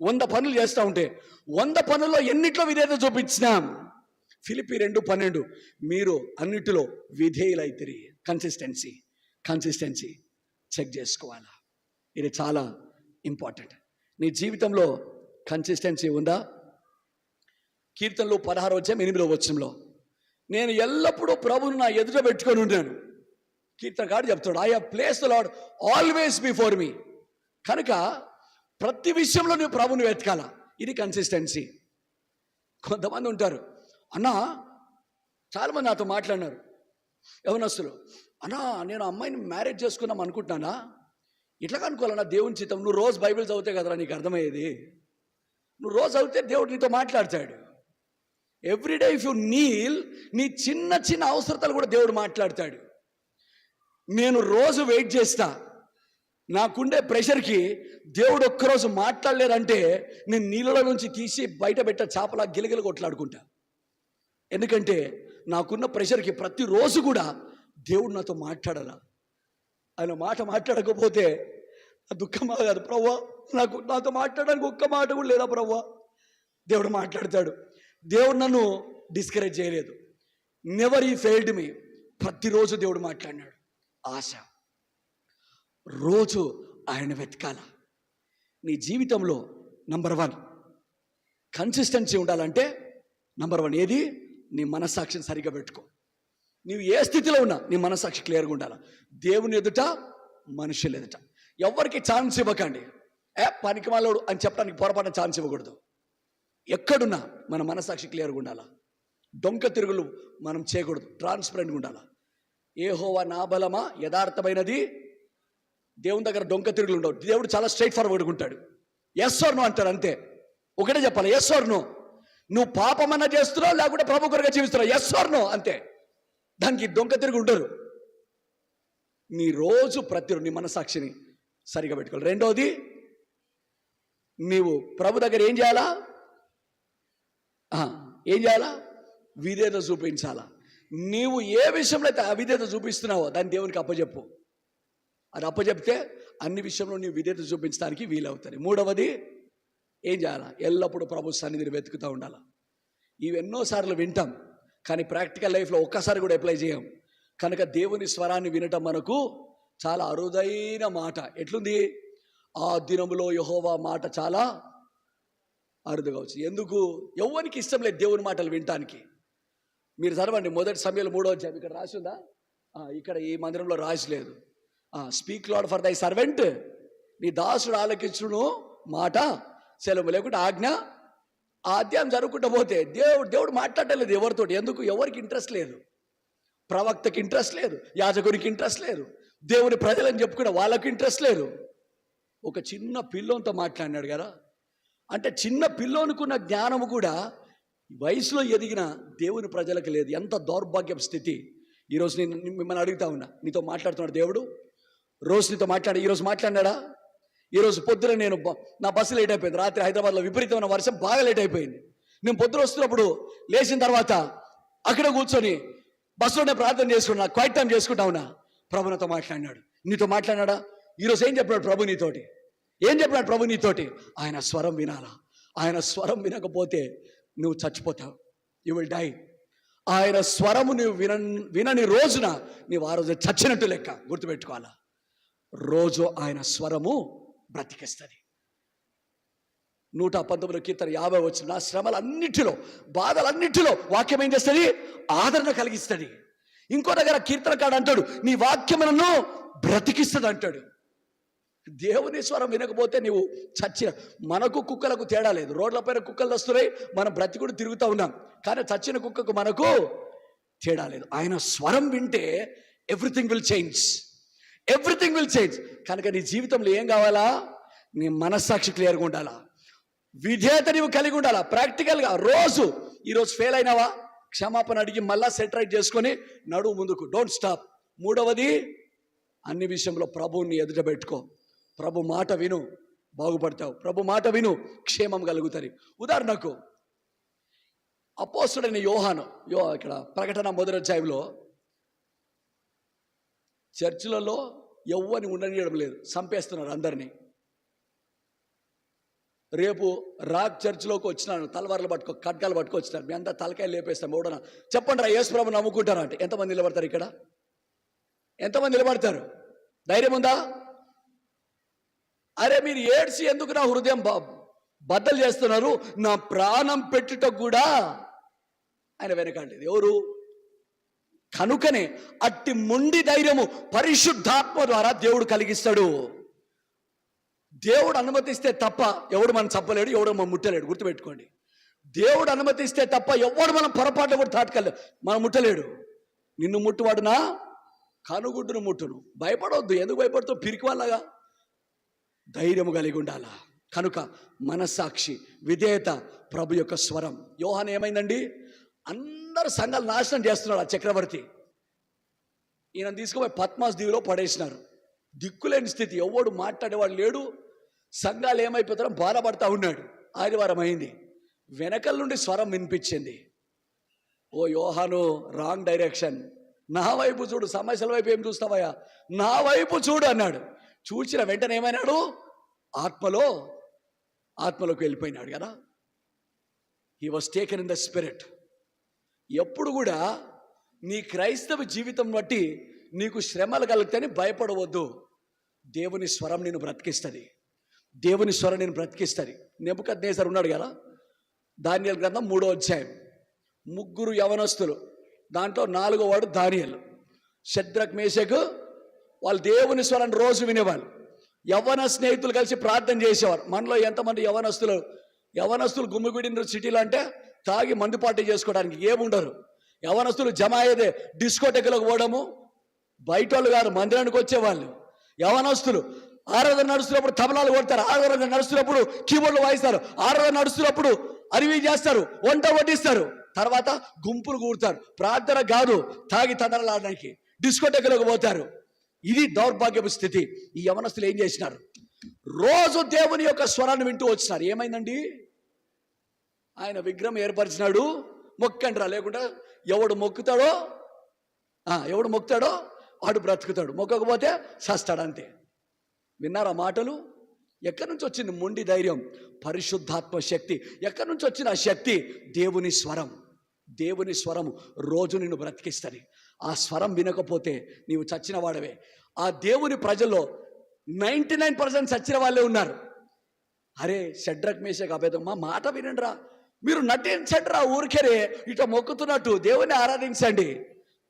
100 పనులు చేస్తూ ఉంటే 100 పనుల్లో ఎన్నిట్లో విధేయత చూపించినాం? ఫిలిప్పీ 2:12, మీరు అన్నిటిలో విధేయులైతిరి. కన్సిస్టెన్సీ చెక్ చేసుకోవాలా. ఇది చాలా ఇంపార్టెంట్. నీ జీవితంలో కన్సిస్టెన్సీ ఉందా? కీర్తనలు 16:8 నేను ఎల్లప్పుడూ ప్రభువును నా ఎదుట పెట్టుకొని ఉన్నాను. కీర్తనకాడు చెప్తాడు, I have placed the lord always before me. కనుక ప్రతి విషయంలో నువ్వు ప్రభువుని వెతకాల. ఇది కన్సిస్టెన్సీ. కొంతమంది ఉంటారు, అన్నా చాలామంది నాతో మాట్లాడినారు యవనస్తులు, అన్నా నేను అమ్మాయిని మ్యారేజ్ చేసుకుందాం అనుకుంటున్నానా, ఇట్లా అనుకోవాలన్నా దేవుని చిత్తం. నువ్వు రోజు బైబిల్ చదివితే కదరా నీకు అర్థమయ్యేది. నువ్వు రోజు చదివితే దేవుడు నీతో మాట్లాడతాడు. ఎవ్రీడే ఇఫ్ యు నీల్, నీ చిన్న చిన్న అవసరతలు కూడా దేవుడు మాట్లాడతాడు. నేను రోజు వెయిట్ చేస్తా, నాకుండే ప్రెషర్కి దేవుడు ఒక్కరోజు మాట్లాడలేదంటే నేను నీళ్ళలో నుంచి తీసి బయట పెట్ట చేపలా గిలగిల కొట్లాడుకుంటా. ఎందుకంటే నాకున్న ప్రెషర్కి ప్రతిరోజు కూడా దేవుడు నాతో మాట్లాడాలా. ఆయన మాట్లాడకపోతే దుఃఖమా కాదు ప్రభువా, నాతో మాట్లాడడానికి ఒక్క మాట కూడా లేదా ప్రభువా. దేవుడు మాట్లాడతాడు. దేవుడు నన్ను డిస్కరేజ్ చేయలేదు. నెవర్ హీ ఫెయిల్డ్ మీ. ప్రతిరోజు దేవుడు మాట్లాడినాడు. ఆశ, రోజు ఆయన వెతకాల. నీ జీవితంలో నంబర్ 1 కన్సిస్టెన్సీ ఉండాలంటే నంబర్ 1 ఏది? నీ మనస్సాక్షిని సరిగా పెట్టుకో. నీవు ఏ స్థితిలో ఉన్నా నీ మనస్సాక్షి క్లియర్గా ఉండాలి. దేవుని ఎదుట, మనుషుల ఎదుట. ఎవరికి ఛాన్స్ ఇవ్వకండి. పనికి వాళ్ళోడు అని చెప్పడానికి పొరపాటున ఛాన్స్ ఇవ్వకూడదు. ఎక్కడున్నా మన మనస్సాక్షి క్లియర్గా ఉండాలా. డొంక తిరుగులు మనం చేయకూడదు, ట్రాన్స్పరెంట్గా ఉండాలా. యెహోవా నా బలమా, యథార్థమైనది. దేవుని దగ్గర డొంక తిరుగులు ఉండవు. దేవుడు చాలా స్ట్రైట్ ఫార్వర్డ్గా ఉంటాడు. ఎస్ ఆర్ నో అంటాడు, అంతే. ఒకటే చెప్పాలి, ఎస్ ఆర్ నో. నువ్వు పాపమన్నా చేస్తున్నావు లేకుంటే ప్రభు కొరగా జీవిస్తున్నావు, ఎస్ ఆర్ నో, అంతే. దానికి డొంక తిరుగు ఉండరు. నీ రోజు ప్రతిరోజు నీ మనసాక్షిని సరిగా పెట్టుకోవాలి. రెండోది, నీవు ప్రభు దగ్గర ఏం చేయాలా? విధేయత చూపించాలా. నీవు ఏ విషయంలో అయితే అవిధేయత చూపిస్తున్నావో దాన్ని దేవునికి అప్పచెప్పు. అది అప్పచెప్తే అన్ని విషయంలో నీవు విధేయత చూపించడానికి వీలవుతుంది. మూడవది, ఏం చేయాలా? ఎల్లప్పుడూ ప్రభు సన్నిధిని వెతుకుతూ ఉండాలి. ఇవి ఎన్నోసార్లు వింటాం, కానీ ప్రాక్టికల్ లైఫ్లో ఒక్కసారి కూడా అప్లై చేయం. కనుక దేవుని స్వరాన్ని వినటం మనకు చాలా అరుదైన మాట. ఎట్లుంది? ఆ దినములో యెహోవా మాట చాలా అరుదుగా వచ్చింది. ఎందుకు? ఎవరికి ఇష్టం లేదు దేవుని మాటలు వినటానికి. మీరు చదవండి, 1 సమూయేలు 3వ అధ్యాయం. ఇక్కడ రాసి ఉందా? ఇక్కడ ఈ మందిరంలో రాసి లేదు. స్పీక్ లార్డ్ ఫర్ దై సర్వెంట్, నీ దాసుడు ఆలకించును మాట సెలవు, లేకుంటే ఆజ్ఞ. ఆ అధ్యాయం జరుగుకుంటూ పోతే దేవుడు మాట్లాడలేదు ఎవరితోటి. ఎందుకు? ఎవరికి ఇంట్రెస్ట్ లేదు. ప్రవక్తకి ఇంట్రెస్ట్ లేదు, యాజకునికి ఇంట్రెస్ట్ లేదు, దేవుని ప్రజలని చెప్పుకున్న వాళ్ళకి ఇంట్రెస్ట్ లేదు. ఒక చిన్న పిల్లోనితో మాట్లాడినాడు కదా. అంటే చిన్న పిల్లోనుకున్న జ్ఞానము కూడా వయసులో ఎదిగిన దేవుని ప్రజలకు లేదు. ఎంత దౌర్భాగ్యం స్థితి. ఈరోజు నేను మిమ్మల్ని అడుగుతా ఉన్నా, నీతో మాట్లాడుతున్నాడు దేవుడు. రోజు నీతో ఈరోజు మాట్లాడినాడా? ఈరోజు పొద్దున నేను నా బస్సు లేట్ అయిపోయింది. రాత్రి హైదరాబాద్లో విపరీతమైన వర్షం, బాగా లేట్ అయిపోయింది. నేను పొద్దున వస్తున్నప్పుడు లేచిన తర్వాత అక్కడ కూర్చొని బస్సులోనే ప్రార్థన చేసుకున్నా, క్వైట్ టైం చేసుకుంటా ఉన్నా. ప్రభు నాతో మాట్లాడినాడు. నీతో మాట్లాడినాడా? ఈరోజు ఏం చెప్పినాడు ప్రభు నీతోటి? ఏం చెప్పినాడు ప్రభు నీతోటి? ఆయన స్వరం వినాలా. ఆయన స్వరం వినకపోతే నువ్వు చచ్చిపోతావు, యు విల్ డై. ఆయన స్వరము నువ్వు వినని రోజున నీవు ఆ రోజు చచ్చినట్టు లెక్క. గుర్తుపెట్టుకోవాలా, రోజు ఆయన స్వరము బ్రతికిస్తుంది. 119 కీర్తన 50 వచ్చిన శ్రమలన్నిటిలో, బాధలన్నిటిలో వాక్యం ఏం చేస్తుంది? ఆదరణ కలిగిస్తుంది. ఇంకో దగ్గర కీర్తనకాడు అంటాడు, నీ వాక్యములను బ్రతికిస్తుంది అంటాడు. దేవుని స్వరం వినకపోతే నువ్వు చచ్చిన. మనకు కుక్కలకు తేడా లేదు. రోడ్లపైన కుక్కలు వస్తున్నాయి, మనం బ్రతికుడు తిరుగుతూ ఉన్నాం. కానీ చచ్చిన కుక్కకు మనకు తేడా లేదు. ఆయన స్వరం వింటే everything will change, everything will change. కనుక నీ జీవితంలో ఏం కావాలా? నీ మనస్సాక్షి క్లియర్గా ఉండాలా, విధేయత నీవు కలిగి ఉండాలా. ప్రాక్టికల్గా ఈరోజు ఫెయిల్ అయినావా, క్షమాపణ అడిగి మళ్ళా సెట్ రైట్ చేసుకొని నడువు ముందుకు. Don't stop. 3వది, అన్ని విషయంలో ప్రభువుని ఎదుట పెట్టుకో. ప్రభు మాట విను, బాగుపడతావు. ప్రభు మాట విను, క్షేమం కలుగుతుంది. ఉదాహరణకు అపోస్తుడైన యోహాను, ఇక్కడ ప్రకటన 1వ అధ్యాయంలో చర్చిలలో ఎవ్వని ఉండనియడం లేదు, చంపేస్తున్నారు అందరినీ. రేపు రాక్ చర్చిలోకి వచ్చినాను, తలవార్లు పట్టుకో, ఖడ్గాలు పట్టుకు వచ్చినారు. మీ అంతా తలకాయలు లేపేస్తాం. ఎవడన్నా చెప్పండి రా, యేసు ప్రభు నమ్ముకుంటారా అంటే ఎంతమంది నిలబడతారు? ఇక్కడ ఎంతమంది నిలబడతారు? ధైర్యం ఉందా? అరే మీరు ఏడ్చి ఎందుకు నా హృదయం బద్దలు చేస్తున్నారు? నా ప్రాణం పెట్టుట కూడా ఆయన వెనకాడలేదు. ఎవరు? కనుకనే అట్టి మొండి ధైర్యము పరిశుద్ధాత్మ ద్వారా దేవుడు కలిగిస్తాడు. దేవుడు అనుమతిస్తే తప్ప ఎవడు మనం చంపలేడు, ఎవడు మనం ముట్టలేడు. గుర్తుపెట్టుకోండి, దేవుడు అనుమతిస్తే తప్ప ఎవడు మనం పొరపాటు కూడా తాటకలేడు, మనం ముట్టలేడు. నిన్ను ముట్టువాడునా కనుగుడ్డును ముట్టును. భయపడవద్దు. ఎందుకు భయపడుతూ? పిరికి వాళ్ళగా ధైర్యము కలిగి ఉండాలా. కనుక మనస్సాక్షి, విధేయత, ప్రభు యొక్క స్వరం. యోహాను ఏమైందండి? అందరు సంఘాలు నాశనం చేస్తున్నాడు ఆ చక్రవర్తి. ఈయన తీసుకుపోయి పద్మాస్ దీవిలో పడేసినారు. దిక్కులేని స్థితి, ఎవడు మాట్లాడేవాడు లేడు. సంఘాలు ఏమైపోతారో బాధపడతా ఉన్నాడు. ఆదివారం అయింది, వెనకల నుండి స్వరం వినిపించింది. ఓ యోహాను, రాంగ్ డైరెక్షన్, నా వైపు చూడు, సమస్యల వైపు ఏం చూస్తావయ్యా, నా వైపు చూడు అన్నాడు. చూసిన వెంటనే ఏమైనాడు? ఆత్మలోకి వెళ్ళిపోయినాడు కదా. He was taken in the spirit. ఎప్పుడు కూడా నీ క్రైస్తవ జీవితం బట్టి నీకు శ్రమలు కలుగుతాయని భయపడవద్దు. దేవుని స్వరం నేను బ్రతికిస్తుంది, దేవుని స్వరం నేను బ్రతికిస్తుంది. నెబుకద్నెజరు ఉన్నాడు కదా, దానియేలు గ్రంథం 3వ అధ్యాయం. 3 యవనస్తులు, దాంట్లో 4వ వాడు దానియేలు. షద్రక్, మేషకు వాళ్ళు దేవుని స్వరాన్ని రోజు వినేవాళ్ళు. యవన స్నేహితులు కలిసి ప్రార్థన చేసేవారు. మనలో ఎంతమంది యవనస్తులు గుమ్మిగూడిన సిటీలో అంటే తాగి మందు పార్టీ చేసుకోవడానికి ఏముండరు. యవనస్తులు జమ అయ్యేదే డిస్కోటెక్లకు పోవడము. బయట వాళ్ళు కాదు, మందిరానికి వచ్చేవాళ్ళు. యవనస్తులు ఆరాధన నడుస్తున్నప్పుడు తబలాలు కొడతారు, ఆరాధన నడుస్తున్నప్పుడు కీబోర్డులు వాయిస్తారు, ఆరాధన నడుస్తున్నప్పుడు అరివి చేస్తారు, వంట వడ్డిస్తారు, తర్వాత గుంపులు కూడతారు. ప్రార్థన కాదు, తాగి తందరలాడడానికి డిస్కోటెక్లకు పోతారు. ఇది దౌర్భాగ్యపు స్థితి. ఈ యవనస్తులు ఏం చేసినారు? రోజు దేవుని యొక్క స్వరాన్ని వింటూ వచ్చినారు. ఏమైందండి? ఆయన విగ్రహం ఏర్పరిచినాడు, మొక్కండ్రా, లేకుండా ఎవడు మొక్కుతాడో వాడు బ్రతుకుతాడు, మొక్కకపోతే చస్తాడు అంతే. విన్నారా మాటలు? ఎక్కడి నుంచి వచ్చింది మొండి ధైర్యం? పరిశుద్ధాత్మ శక్తి. ఎక్కడి నుంచి వచ్చిన ఆ శక్తి? దేవుని స్వరం. దేవుని స్వరం రోజు నిన్ను బ్రతికిస్తుంది. ఆ స్వరం వినకపోతే నీవు చచ్చిన వాడవే. ఆ దేవుని ప్రజల్లో 99% చచ్చిన వాళ్ళే ఉన్నారు. అరే షడ్రక్ మేషక్ అబేదం, మా మాట వినండిరా, మీరు నటించండిరా, ఊరికేరే ఇట్లా మొక్కుతున్నట్టు దేవుని ఆరాధించండి.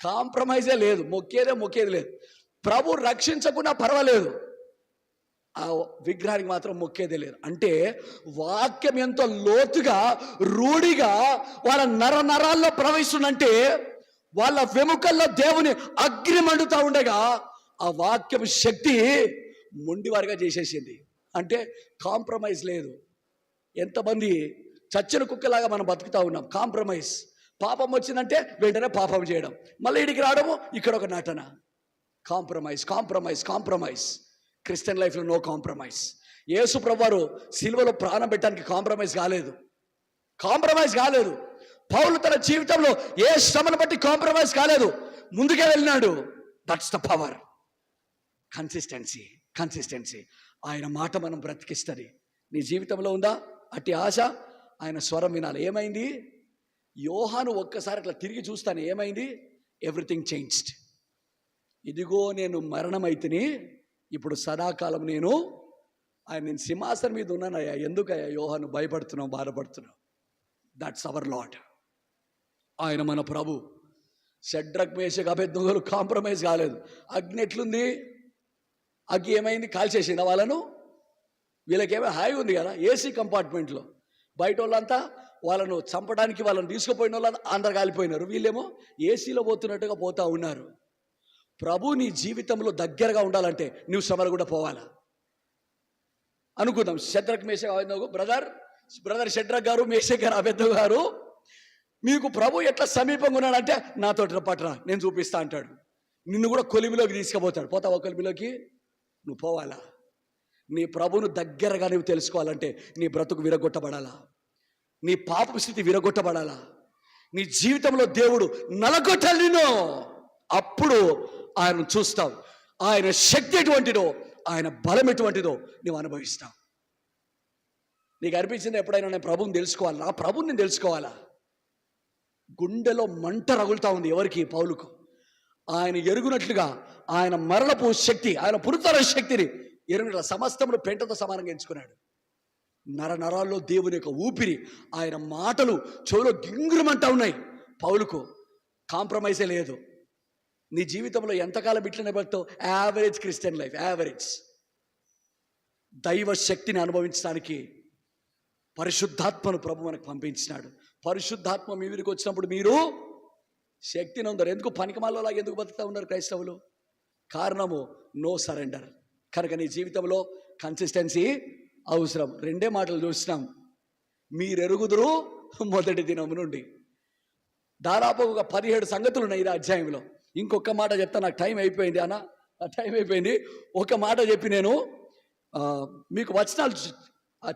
కాంప్రమైజే లేదు, మొక్కేది లేదు. ప్రభు రక్షించకున్నా పర్వాలేదు, ఆ విగ్రహానికి మాత్రం మొక్కేదే లేదు. అంటే వాక్యం ఎంతో లోతుగా రూఢిగా వాళ్ళ నరాల్లో ప్రవహిస్తుందంటే వాళ్ళ వెముకల్లో దేవుని అగ్ని మండుతూ ఉండగా ఆ వాక్యం శక్తి మొండివారిగా చేసేసింది. అంటే కాంప్రమైజ్ లేదు. ఎంతమంది చచ్చిన కుక్కలాగా మనం బతుకుతా ఉన్నాం. కాంప్రమైజ్. పాపం వచ్చిందంటే వెంటనే పాపం చేయడం, మళ్ళీ ఇడికి రావడము, ఇక్కడ ఒక నటన. కాంప్రమైజ్. క్రిస్టియన్ లైఫ్లో నో కాంప్రమైజ్. యేసు ప్రభువారు సిలువలో ప్రాణం పెట్టడానికి కాంప్రమైజ్ కాలేదు. పౌలు తన జీవితంలో ఏ శ్రమను బట్టి కాంప్రమైజ్ కాలేదు, ముందుకే వెళ్ళినాడు. That's the power. కన్సిస్టెన్సీ. ఆయన మాట మనం బ్రతికిస్తుంది. నీ జీవితంలో ఉందా అట్టి ఆశ? ఆయన స్వరం వినాలి. ఏమైంది? యోహాను ఒక్కసారి అట్లా తిరిగి చూస్తాను, ఏమైంది? Everything changed. ఇదిగో నేను మరణమైతిని, ఇప్పుడు సదాకాలం నేను సింహాసనం మీద ఉన్నానయ్యా. ఎందుకయ్యా యోహాను భయపడుతున్నావు, బాధపడుతున్నావు? That's our Lord. ఆయన మన ప్రభు. షడ్రక్ మేషక్ అబేద్నెగోలు కాంప్రమైజ్ కాలేదు. అగ్ని ఎట్లుంది? అగ్గి ఏమైంది? కాల్చేసిందా వాళ్ళను? వీళ్ళకేమో హాయి ఉంది కదా ఏసీ కంపార్ట్మెంట్లో. బయట వాళ్ళంతా వాళ్ళను చంపడానికి వాళ్ళని తీసుకుపోయిన వాళ్ళు అందరు కాలిపోయినారు. వీళ్ళేమో ఏసీలో పోతున్నట్టుగా పోతా ఉన్నారు. ప్రభు నీ జీవితంలో దగ్గరగా ఉండాలంటే నువ్వు శ్రమలు కూడా పోవాలా. అనుకుందాం, షడ్రక్ మేషక్ అబేద్నెగో బ్రదర్ షడ్రక్ గారు, మేషక్ గారు, అబేద్నెగో గారు, మీకు ప్రభు ఎట్లా సమీపంగా ఉన్నాడంటే నాతో పట్టరా, నేను చూపిస్తా అంటాడు. నిన్ను కూడా కొలిమిలోకి తీసుకుపోతాడు. పోతావా కొలిమిలోకి? నువ్వు పోవాలా. నీ ప్రభువును దగ్గరగా నువ్వు తెలుసుకోవాలంటే నీ బ్రతుకు విరగొట్టబడాలా, నీ పాప స్థితి విరగొట్టబడాలా, నీ జీవితంలో దేవుడు నలగొట్టాలి నిన్ను. అప్పుడు ఆయన చూస్తావు. ఆయన శక్తి ఎటువంటిదో, ఆయన బలం ఎటువంటిదో నువ్వు అనుభవిస్తావు. నీకు అనిపించింది ఎప్పుడైనా నేను ప్రభువుని తెలుసుకోవాలి, నా ప్రభువుని నేను తెలుసుకోవాలా? గుండెలో మంట రగులుతా ఉంది. ఎవరికి? పౌలుకు. ఆయన ఎరుగునట్లుగా ఆయన మరణపు శక్తి, ఆయన పునరుద్ధరణ శక్తిని ఎరుగునట్ల సమస్తమును పెంటతో సమానంగా ఎంచుకున్నాడు. నరాల్లో దేవుని యొక్క ఊపిరి, ఆయన మాటలు చెవులో గింగురమంటా ఉన్నాయి. పౌలుకు కాంప్రమైజే లేదు. నీ జీవితంలో ఎంతకాలం ఇట్లనే బతుకుతావు? Average Christian life, average. దైవ శక్తిని అనుభవించడానికి పరిశుద్ధాత్మను ప్రభు మనకు పంపించినాడు. పరిశుద్ధాత్మ మీ మీదకి వచ్చినప్పుడు మీరు శక్తిని ఉందరు. ఎందుకు పనికిమాలలాగా ఎందుకు బతుకుతూ ఉన్నారు క్రైస్తవులు? కారణము నో సరెండర్. కనుక నీ జీవితంలో కన్సిస్టెన్సీ అవసరం. రెండే మాటలు చూసినాం, మీరెరుగుదురు మొదటి దినం నుండి. దాదాపు ఒక 17 సంగతులు ఉన్నాయి ఈ అధ్యాయంలో. ఇంకొక మాట చెప్తా, నాకు టైం అయిపోయింది అన్న, టైం అయిపోయింది. ఒక మాట చెప్పి నేను మీకు వచనాలు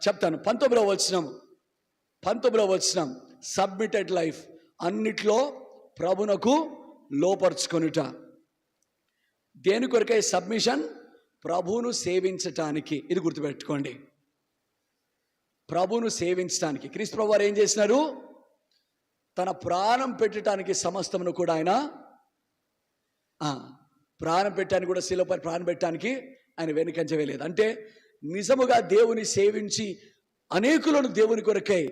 చెప్తాను. 19వ వచనం సబ్మిటెడ్ లైఫ్, అన్నిట్లో ప్రభునకు లోపరుచుకొనుట. దేని కొరకై సబ్మిషన్? ప్రభువును సేవించటానికి. ఇది గుర్తుపెట్టుకోండి, ప్రభువును సేవించటానికి. క్రీస్తు ప్రభు వారు ఏం చేసినారు? తన ప్రాణం పెట్టడానికి సమస్తమును కూడా ఆయన ప్రాణం పెట్టడానికి కూడా శిలువపై ప్రాణం పెట్టడానికి ఆయన వెనుకంజ వేయలేదు. అంటే నిజముగా దేవుని సేవించి అనేకులను దేవుని కొరకై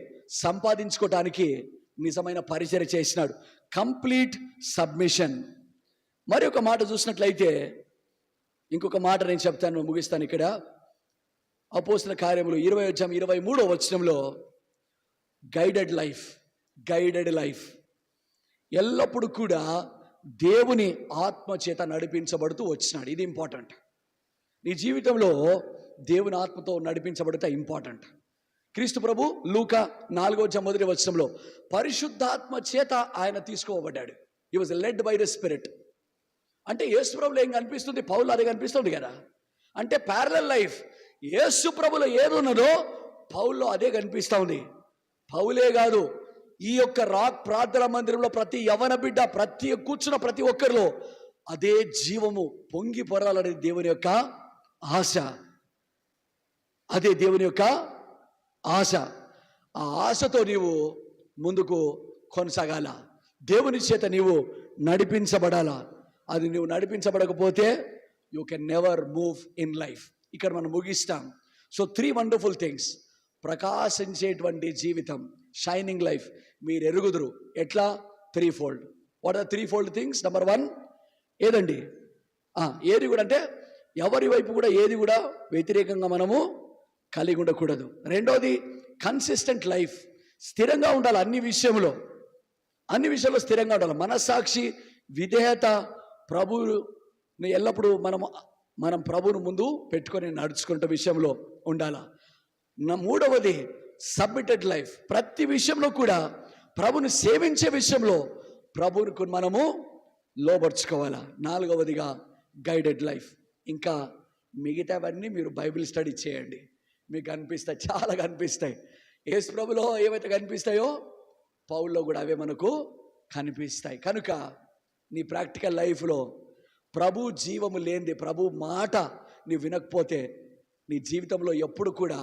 సంపాదించుకోవటానికి నిజమైన పరిచర్య చేసినాడు. Complete submission. మరి ఒక మాట చూసినట్లయితే, ఇంకొక మాట నేను చెప్తాను, ముగిస్తాను ఇక్కడ. అపోస్తల కార్యములు 20-23 వచనంలో గైడెడ్ లైఫ్, ఎల్లప్పుడూ కూడా దేవుని ఆత్మ చేత నడిపించబడుతూ వచ్చినాడు. ఇది ఇంపార్టెంట్. నీ జీవితంలో దేవుని ఆత్మతో నడిపించబడితే ఇంపార్టెంట్. క్రీస్తు ప్రభు లూకా 4వ వచనంలో పరిశుద్ధాత్మ చేత ఆయన తీసుకోబడ్డాడు. He was led by the spirit. అంటే యేసు ప్రభులో ఏం కనిపిస్తుంది? పౌలు అదే కనిపిస్తుంది కదా. అంటే ప్యారలల్ లైఫ్. యేసు ప్రభులో ఏది ఉన్నదో పౌల్లో అదే కనిపిస్తూ ఉంది. పౌలే కాదు, ఈ యొక్క రాక్ ప్రార్థన మందిరంలో ప్రతి యవన బిడ్డ, కూర్చున్న ప్రతి ఒక్కరిలో అదే జీవము పొంగి పొరాలనేది దేవుని యొక్క ఆశ. అదే దేవుని యొక్క ఆశ. ఆ ఆశతో నీవు ముందుకు కొనసాగాల, దేవుని చేత నీవు నడిపించబడాలా. అది నువ్వు నడిపించబడకపోతే you can never move in life. ఇక్కడ మనం ముగిస్తాం. So 3 wonderful things. ప్రకాశించేటువంటి జీవితం, షైనింగ్ లైఫ్ మీరు ఎరుగుదురు. ఎట్లా? 3 fold. What are 3 fold things? Number 1 ఏదండి? ఏది కూడా అంటే ఎవరి వైపు కూడా ఏది కూడా వ్యతిరేకంగా మనము కలిగి ఉండకూడదు. రెండోది కన్సిస్టెంట్ లైఫ్. స్థిరంగా ఉండాలి అన్ని విషయంలో స్థిరంగా ఉండాలి. మనస్సాక్షి, విధేయత, ప్రభువుని ఎల్లప్పుడూ మనం ప్రభువును ముందు పెట్టుకొని నడుచుకుంటే విషయంలో ఉండాల. మూడవది సబ్మిటెడ్ లైఫ్. ప్రతి విషయంలో కూడా ప్రభుని సేవించే విషయంలో ప్రభువుకు మనము లోబర్చుకోవాలా. నాలుగవదిగా గైడెడ్ లైఫ్. ఇంకా మిగతావన్నీ మీరు బైబిల్ స్టడీ చేయండి, మీకు కనిపిస్తాయి, చాలా కనిపిస్తాయి. యేసు ప్రభులో ఏవైతే కనిపిస్తాయో పౌల్లో కూడా అవే మనకు కనిపిస్తాయి. కనుక నీ ప్రాక్టికల్ లైఫ్లో ప్రభు జీవము లేనిది, ప్రభు మాట నీ వినకపోతే నీ జీవితంలో ఎప్పుడు కూడా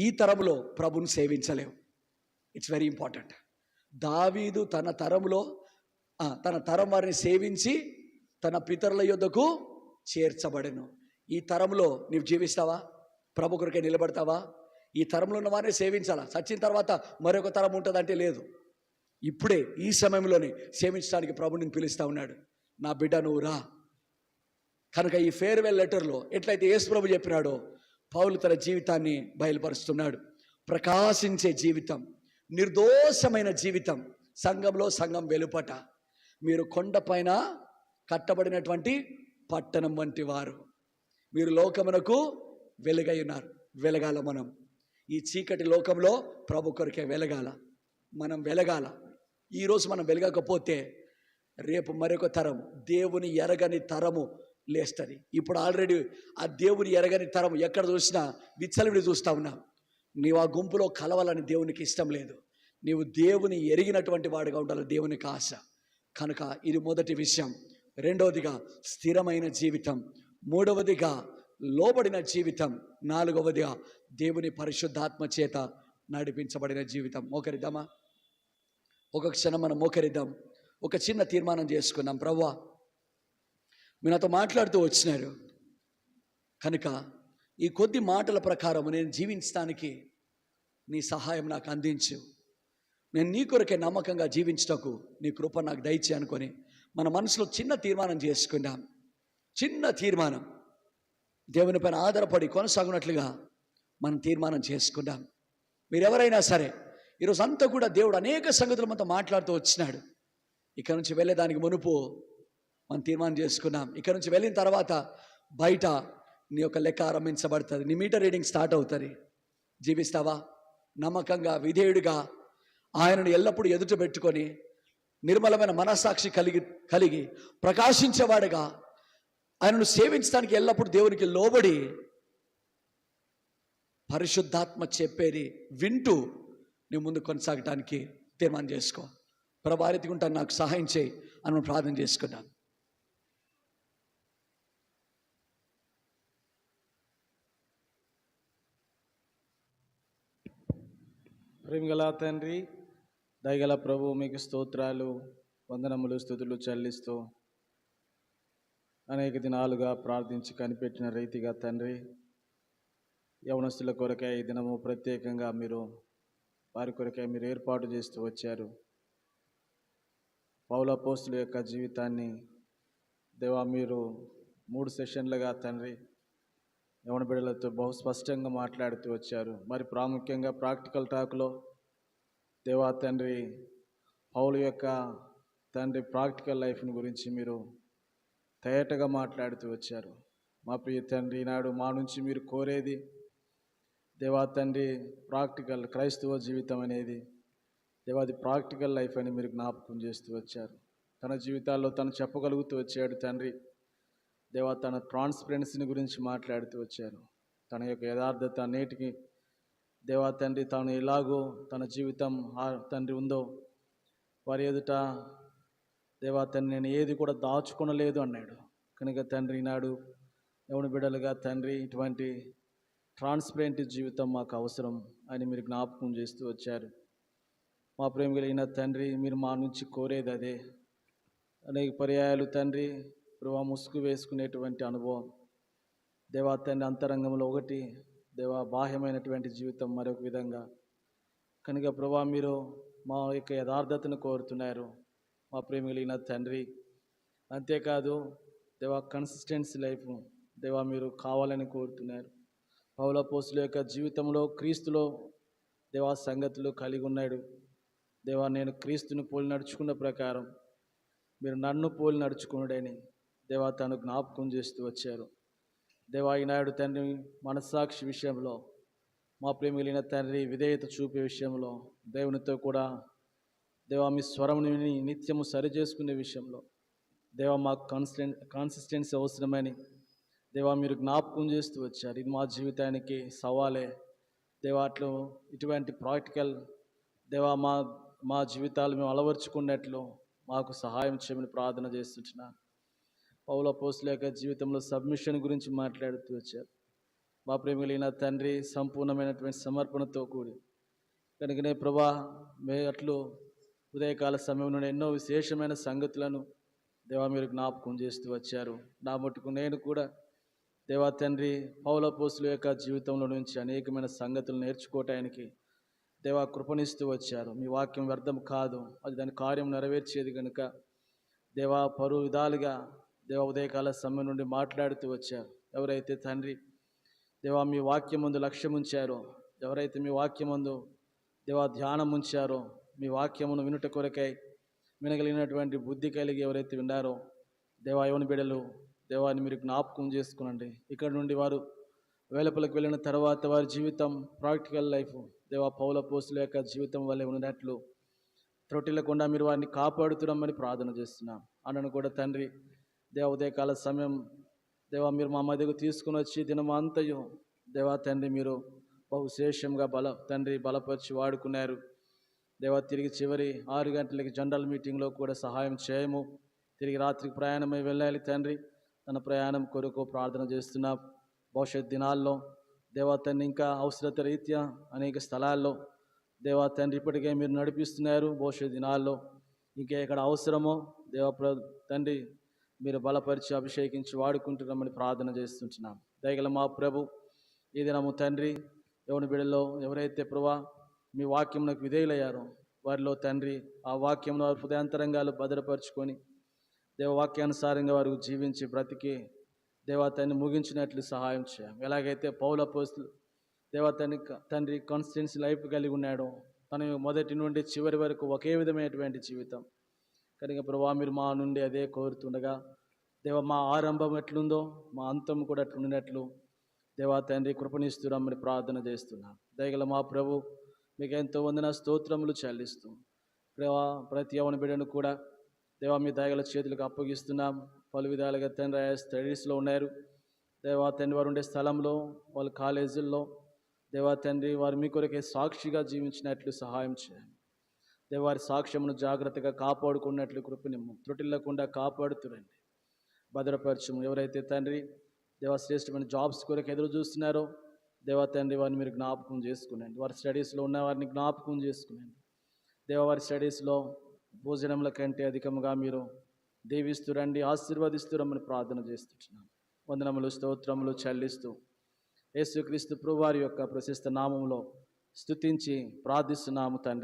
ఈ తరంలో ప్రభుని సేవించలేవు. It's very important. దావీదు తన తరం వారిని సేవించి తన పితరుల యొద్దకు చేర్చబడెను. ఈ తరంలో నీవు జీవిస్తావా? ప్రభు కొరకే నిలబడతావా? ఈ తరంలో ఉన్న వారిని సేవించాలా. చచ్చిన తర్వాత మరొక తరం ఉంటుందంటే లేదు. ఇప్పుడే ఈ సమయంలోనే సేవించడానికి ప్రభు నేను పిలుస్తూ ఉన్నాడు. నా బిడ్డ నువ్వు రా. కనుక ఈ ఫేర్వెల్ లెటర్లో ఎట్లయితే యేసు ప్రభు చెప్పినాడో పౌలు తన జీవితాన్ని బయలుపరుస్తున్నాడు. ప్రకాశించే జీవితం, నిర్దోషమైన జీవితం, సంఘం వెలుపట మీరు కొండపైన కట్టబడినటువంటి పట్టణం వంటి వారు. మీరు లోకమునకు వెలుగై ఉన్నారు. వెలగాల. మనం ఈ చీకటి లోకంలో ప్రభు కొరకే వెలగాల. మనం వెలగాల. ఈరోజు మనం వెలగకపోతే రేపు మరొక తరం, దేవుని ఎరగని తరము లేస్తుంది. ఇప్పుడు ఆల్రెడీ ఆ దేవుని ఎరగని తరం ఎక్కడ చూసినా విచ్చలవిడి చూస్తూ ఉన్నాం. నీవు ఆ గుంపులో కలవాలని దేవునికి ఇష్టం లేదు. నీవు దేవుని ఎరిగినటువంటి వాడిగా ఉండాలి, దేవునికి ఆశ. కనుక ఇది మొదటి విషయం. రెండవదిగా స్థిరమైన జీవితం. మూడవదిగా లోబడిన జీవితం. నాలుగవదిగా దేవుని పరిశుద్ధాత్మ చేత నడిపించబడిన జీవితం. మోకరిద్దామా? ఒక క్షణం మనం మోకరిద్దాం. ఒక చిన్న తీర్మానం చేసుకుందాం. ప్రభువా, మీరు నాతో మాట్లాడుతూ వచ్చినారు కనుక ఈ కొద్ది మాటల ప్రకారం నేను జీవించడానికి నీ సహాయం నాకు అందించు. నేను నీ కొరకే నమ్మకంగా జీవించటకు నీ కృప నాకు దయచే అనుకొని మన మనసులో చిన్న తీర్మానం చేసుకుందాం. చిన్న తీర్మానం, దేవుని పైన ఆధారపడి కొనసాగునట్లుగా మనం తీర్మానం చేసుకుందాం. మీరెవరైనా సరే ఈరోజు అంతా కూడా దేవుడు అనేక సంగతులు మనతో మాట్లాడుతూ వచ్చినాడు. ఇక్కడ నుంచి వెళ్ళేదానికి మునుపు మనం తీర్మానం చేసుకున్నాం. ఇక్కడ నుంచి వెళ్ళిన తర్వాత బయట నీ యొక్క లెక్క ఆరంభించబడుతుంది. నీ మీటర్ రీడింగ్ స్టార్ట్ అవుతుంది. జీవిస్తావా? నమ్మకంగా, విధేయుడిగా, ఆయనను ఎల్లప్పుడూ ఎదుట పెట్టుకొని నిర్మలమైన మనస్సాక్షి కలిగి ప్రకాశించేవాడుగా ఆయనను సేవించడానికి ఎల్లప్పుడూ దేవునికి లోబడి పరిశుద్ధాత్మ చెప్పేది వింటూ నీ ముందు కొనసాగటానికి తీర్మానం చేసుకో. ప్రభు, ఆ రీతిగా ఉంటాను, నాకు సహాయం చేయి అని మనం ప్రార్థన చేసుకున్నాం. ప్రేమగల తండ్రి, దయగల ప్రభు, మీకు స్తోత్రాలు, వందనములు, స్తుతులు చెల్లిస్తూ అనేక దినాలుగా ప్రార్థించి కనిపెట్టిన రీతిగా తండ్రి, యవనస్తుల కొరకే ఈ దినము ప్రత్యేకంగా మీరు వారి కొరకే మీరు ఏర్పాటు చేస్తూ వచ్చారు. పౌలు అపోస్తుల యొక్క జీవితాన్ని దేవా మీరు 3 సెషన్లుగా తండ్రి యవన బిడ్డలతో బహు స్పష్టంగా మాట్లాడుతూ వచ్చారు. మరి ప్రాముఖ్యంగా ప్రాక్టికల్ టాక్లో దేవా తండ్రి పౌలు యొక్క తండ్రి ప్రాక్టికల్ లైఫ్ని గురించి మీరు తేటగా మాట్లాడుతూ వచ్చారు. మా ప్రియ తండ్రి, ఈనాడు మా నుంచి మీరు కోరేది దేవా తండ్రి ప్రాక్టికల్ క్రైస్తవ జీవితం అనేది దేవాది ప్రాక్టికల్ లైఫ్ అని మీరు జ్ఞాపకం చేస్తూ వచ్చారు. తన జీవితాల్లో తను చెప్పగలుగుతూ వచ్చాడు తండ్రి. దేవా తన ట్రాన్స్పరెన్సీని గురించి మాట్లాడుతూ వచ్చారు. తన యొక్క యథార్థత నేటికి దేవా తండ్రి తాను ఎలాగో తన జీవితం తండ్రి ఉందో వారి ఎదుట దేవా తండ్రి నేను ఏది కూడా దాచుకొనలేదు అన్నాడు. కనుక తండ్రి ఈనాడు యవన బిడ్డలుగా తండ్రి ఇటువంటి ట్రాన్స్పరెంట్ జీవితం మాకు అవసరం అని మీరు జ్ఞాపకం చేస్తూ వచ్చారు. మా ప్రేమ కలిగిన తండ్రి, మీరు మా నుంచి కోరేది అదే. అనేక పర్యాయాలు తండ్రి ప్రభా ముసుగు వేసుకునేటువంటి అనుభవం, దేవా తండ్రి అంతరంగంలో ఒకటి, దేవా బాహ్యమైనటువంటి జీవితం మరొక విధంగా. కనుక ప్రభా మీరు మా యొక్క యథార్థతను కోరుతున్నారు మా ప్రేమ కలిగిన తండ్రి. అంతేకాదు దేవా కన్సిస్టెన్సీ లైఫ్ దేవా మీరు కావాలని కోరుతున్నారు. పౌలు అపోస్తలుల యొక్క జీవితంలో క్రీస్తులో దేవా సంగతులు కలిగి ఉన్నాడు. దేవా నేను క్రీస్తుని పోలి నడుచుకున్న ప్రకారం మీరు నన్ను పోలి నడుచుకున్నాడని దేవా తను జ్ఞాపకం చేస్తూ వచ్చారు. దేవా ఈనాడు తండ్రి మనస్సాక్షి విషయంలో మా ప్రేమ కలిగిన తండ్రి విధేయత చూపే విషయంలో దేవునితో కూడా దేవా మీ స్వరముని విని నిత్యము సరిచేసుకునే విషయంలో దేవా మాకు కాన్సిస్టెన్సీ అవసరమని దేవా మీరు జ్ఞాపకం చేస్తూ వచ్చారు. ఇది మా జీవితానికి సవాలే దేవా. అట్లు ఇటువంటి ప్రాక్టికల్ దేవా మా జీవితాలు మేము అలవర్చుకున్నట్లు మాకు సహాయం చేయమని ప్రార్థన చేస్తున్నాను. పౌలు అపోస్తలుల యొక్క జీవితంలో సబ్మిషన్ గురించి మాట్లాడుతూ వచ్చారు. మా ప్రేమ కలిగిన తండ్రి సంపూర్ణమైనటువంటి సమర్పణతో కూడి కనుకనే ప్రభా అట్లు ఉదయకాల సమయం నుండి ఎన్నో విశేషమైన సంగతులను దేవా మీరు జ్ఞాపకం చేస్తూ వచ్చారు. నా మటుకు నేను కూడా దేవా తండ్రి పౌలు అపోస్తలుల యొక్క జీవితంలో నుంచి అనేకమైన సంగతులు నేర్చుకోవటానికి దేవా కృపణిస్తూ వచ్చారు. మీ వాక్యం వ్యర్థం కాదు, అది దాని కార్యం నెరవేర్చేది కనుక దేవా పలు విధాలుగా దేవా ఉదయకాల సమయం నుండి మాట్లాడుతూ వచ్చారు. ఎవరైతే తండ్రి దేవా మీ వాక్యం ముందు లక్ష్యం ఉంచారో, ఎవరైతే మీ వాక్యం ముందు దేవా ధ్యానం ఉంచారో, మీ వాక్యమును వినుట కొరకై వినగలిగినటువంటి బుద్ధి కలిగి ఎవరైతే విన్నారో దేవా యోని బిడ్డలు దేవాన్ని మీరు జ్ఞాపకం చేసుకునండి. ఇక్కడ నుండి వారు వెలుపలకు వెళ్ళిన తర్వాత వారి జీవితం ప్రాక్టికల్ లైఫ్ దేవా పౌలు అపోస్తలుల యొక్క జీవితం వల్లే ఉన్నట్లు త్రొట్టిల్లకుండా మీరు వారిని కాపాడుతున్నామని ప్రార్థన చేస్తున్నాం. అన్నను కూడా తండ్రి దేవా ఉదయకాల సమయం దేవా మీరు మా మధ్యకు తీసుకుని వచ్చి దినమంతయు దేవా తండ్రి మీరు బహుశేషంగా తండ్రి బలపరిచి వాడుకున్నారు. దేవా తిరిగి చివరి 6 గంటలకి జనరల్ మీటింగ్లో కూడా సహాయం చేయము. తిరిగి రాత్రికి ప్రయాణమై వెళ్ళాలి తండ్రి. తన ప్రయాణం కొరకు ప్రార్థన చేస్తున్నాం. భవిష్యత్ దినాల్లో దేవా తండ్రి ఇంకా అవసరత రీత్యా అనేక స్థలాల్లో దేవా తండ్రి ఇప్పటికే మీరు నడిపిస్తున్నారు. భవిష్యత్ దినాల్లో ఇంకా ఎక్కడ అవసరమో దేవా తండ్రి మీరు బలపరిచి అభిషేకించి వాడుకుంటున్నామని ప్రార్థన చేస్తుంటున్నాం. దయగల మా ప్రభు ఈ దినము తండ్రి యోని బిడ్డలో ఎవరైతే ప్రభా మీ వాక్యమునకు విధేయులయ్యారో వారిలో తండ్రి ఆ వాక్యమును వారి హృదయాంతరంగాలు భద్రపరుచుకొని దేవవాక్యానుసారంగా వారు జీవించి బ్రతికి దేవతాన్ని ముగించినట్లు సహాయం చేయం. ఎలాగైతే పౌలు అపోస్తలులు దేవతాన్ని తండ్రి కాన్స్టెన్సీ లైఫ్ కలిగి ఉన్నాడో, తన మొదటి నుండి చివరి వరకు ఒకే విధమైనటువంటి జీవితం కనుక ప్రభా మీరు మా నుండి అదే కోరుతుండగా దేవ మా ఆరంభం ఎట్లుందో మా అంతం కూడా అట్లుండినట్లు దేవా తండ్రి కృపణిస్తున్నామని ప్రార్థన చేస్తున్నాం. దయగల మా ప్రభు మీకు ఎంతో వందన స్తోత్రములు చెల్లిస్తూ దేవా ప్రతి యవన బిడ్డను కూడా దేవా మీ దయగల చేతులకు అప్పగిస్తున్నాం. పలు విధాలుగా తండ్రి స్టడీస్లో ఉన్నారు దేవా తండ్రి, వారు ఉండే స్థలంలో వాళ్ళ కాలేజీల్లో దేవా తండ్రి వారు మీ కొరకే సాక్షిగా జీవించినట్లు సహాయం చేయండి. దేవారి సాక్ష్యమును జాగ్రత్తగా కాపాడుకున్నట్లు కృపనిమ్ము. త్రుటిల్లకుండా కాపాడుతురండి, భద్రపరచము. ఎవరైతే తండ్రి దేవా శ్రేష్టమైన జాబ్స్ కొరకు ఎదురు చూస్తున్నారో దేవా తండ్రి వారిని మీరు జ్ఞాపకం చేసుకునండి. వారి స్టడీస్లో ఉన్న వారిని జ్ఞాపకం చేసుకునండి. దేవా వారి స్టడీస్లో భోజనముల కంటే అధికంగా మీరు దీవిస్తురండి, ఆశీర్వదిస్తురమ్మని ప్రార్థన చేస్తున్నాం. వందనములు స్తోత్రములు చెల్లిస్తూ యేసుక్రీస్తు ప్రభువారి యొక్క ప్రశస్త నామములో స్తుతించి ప్రార్థిస్తున్నాము తండ్రి.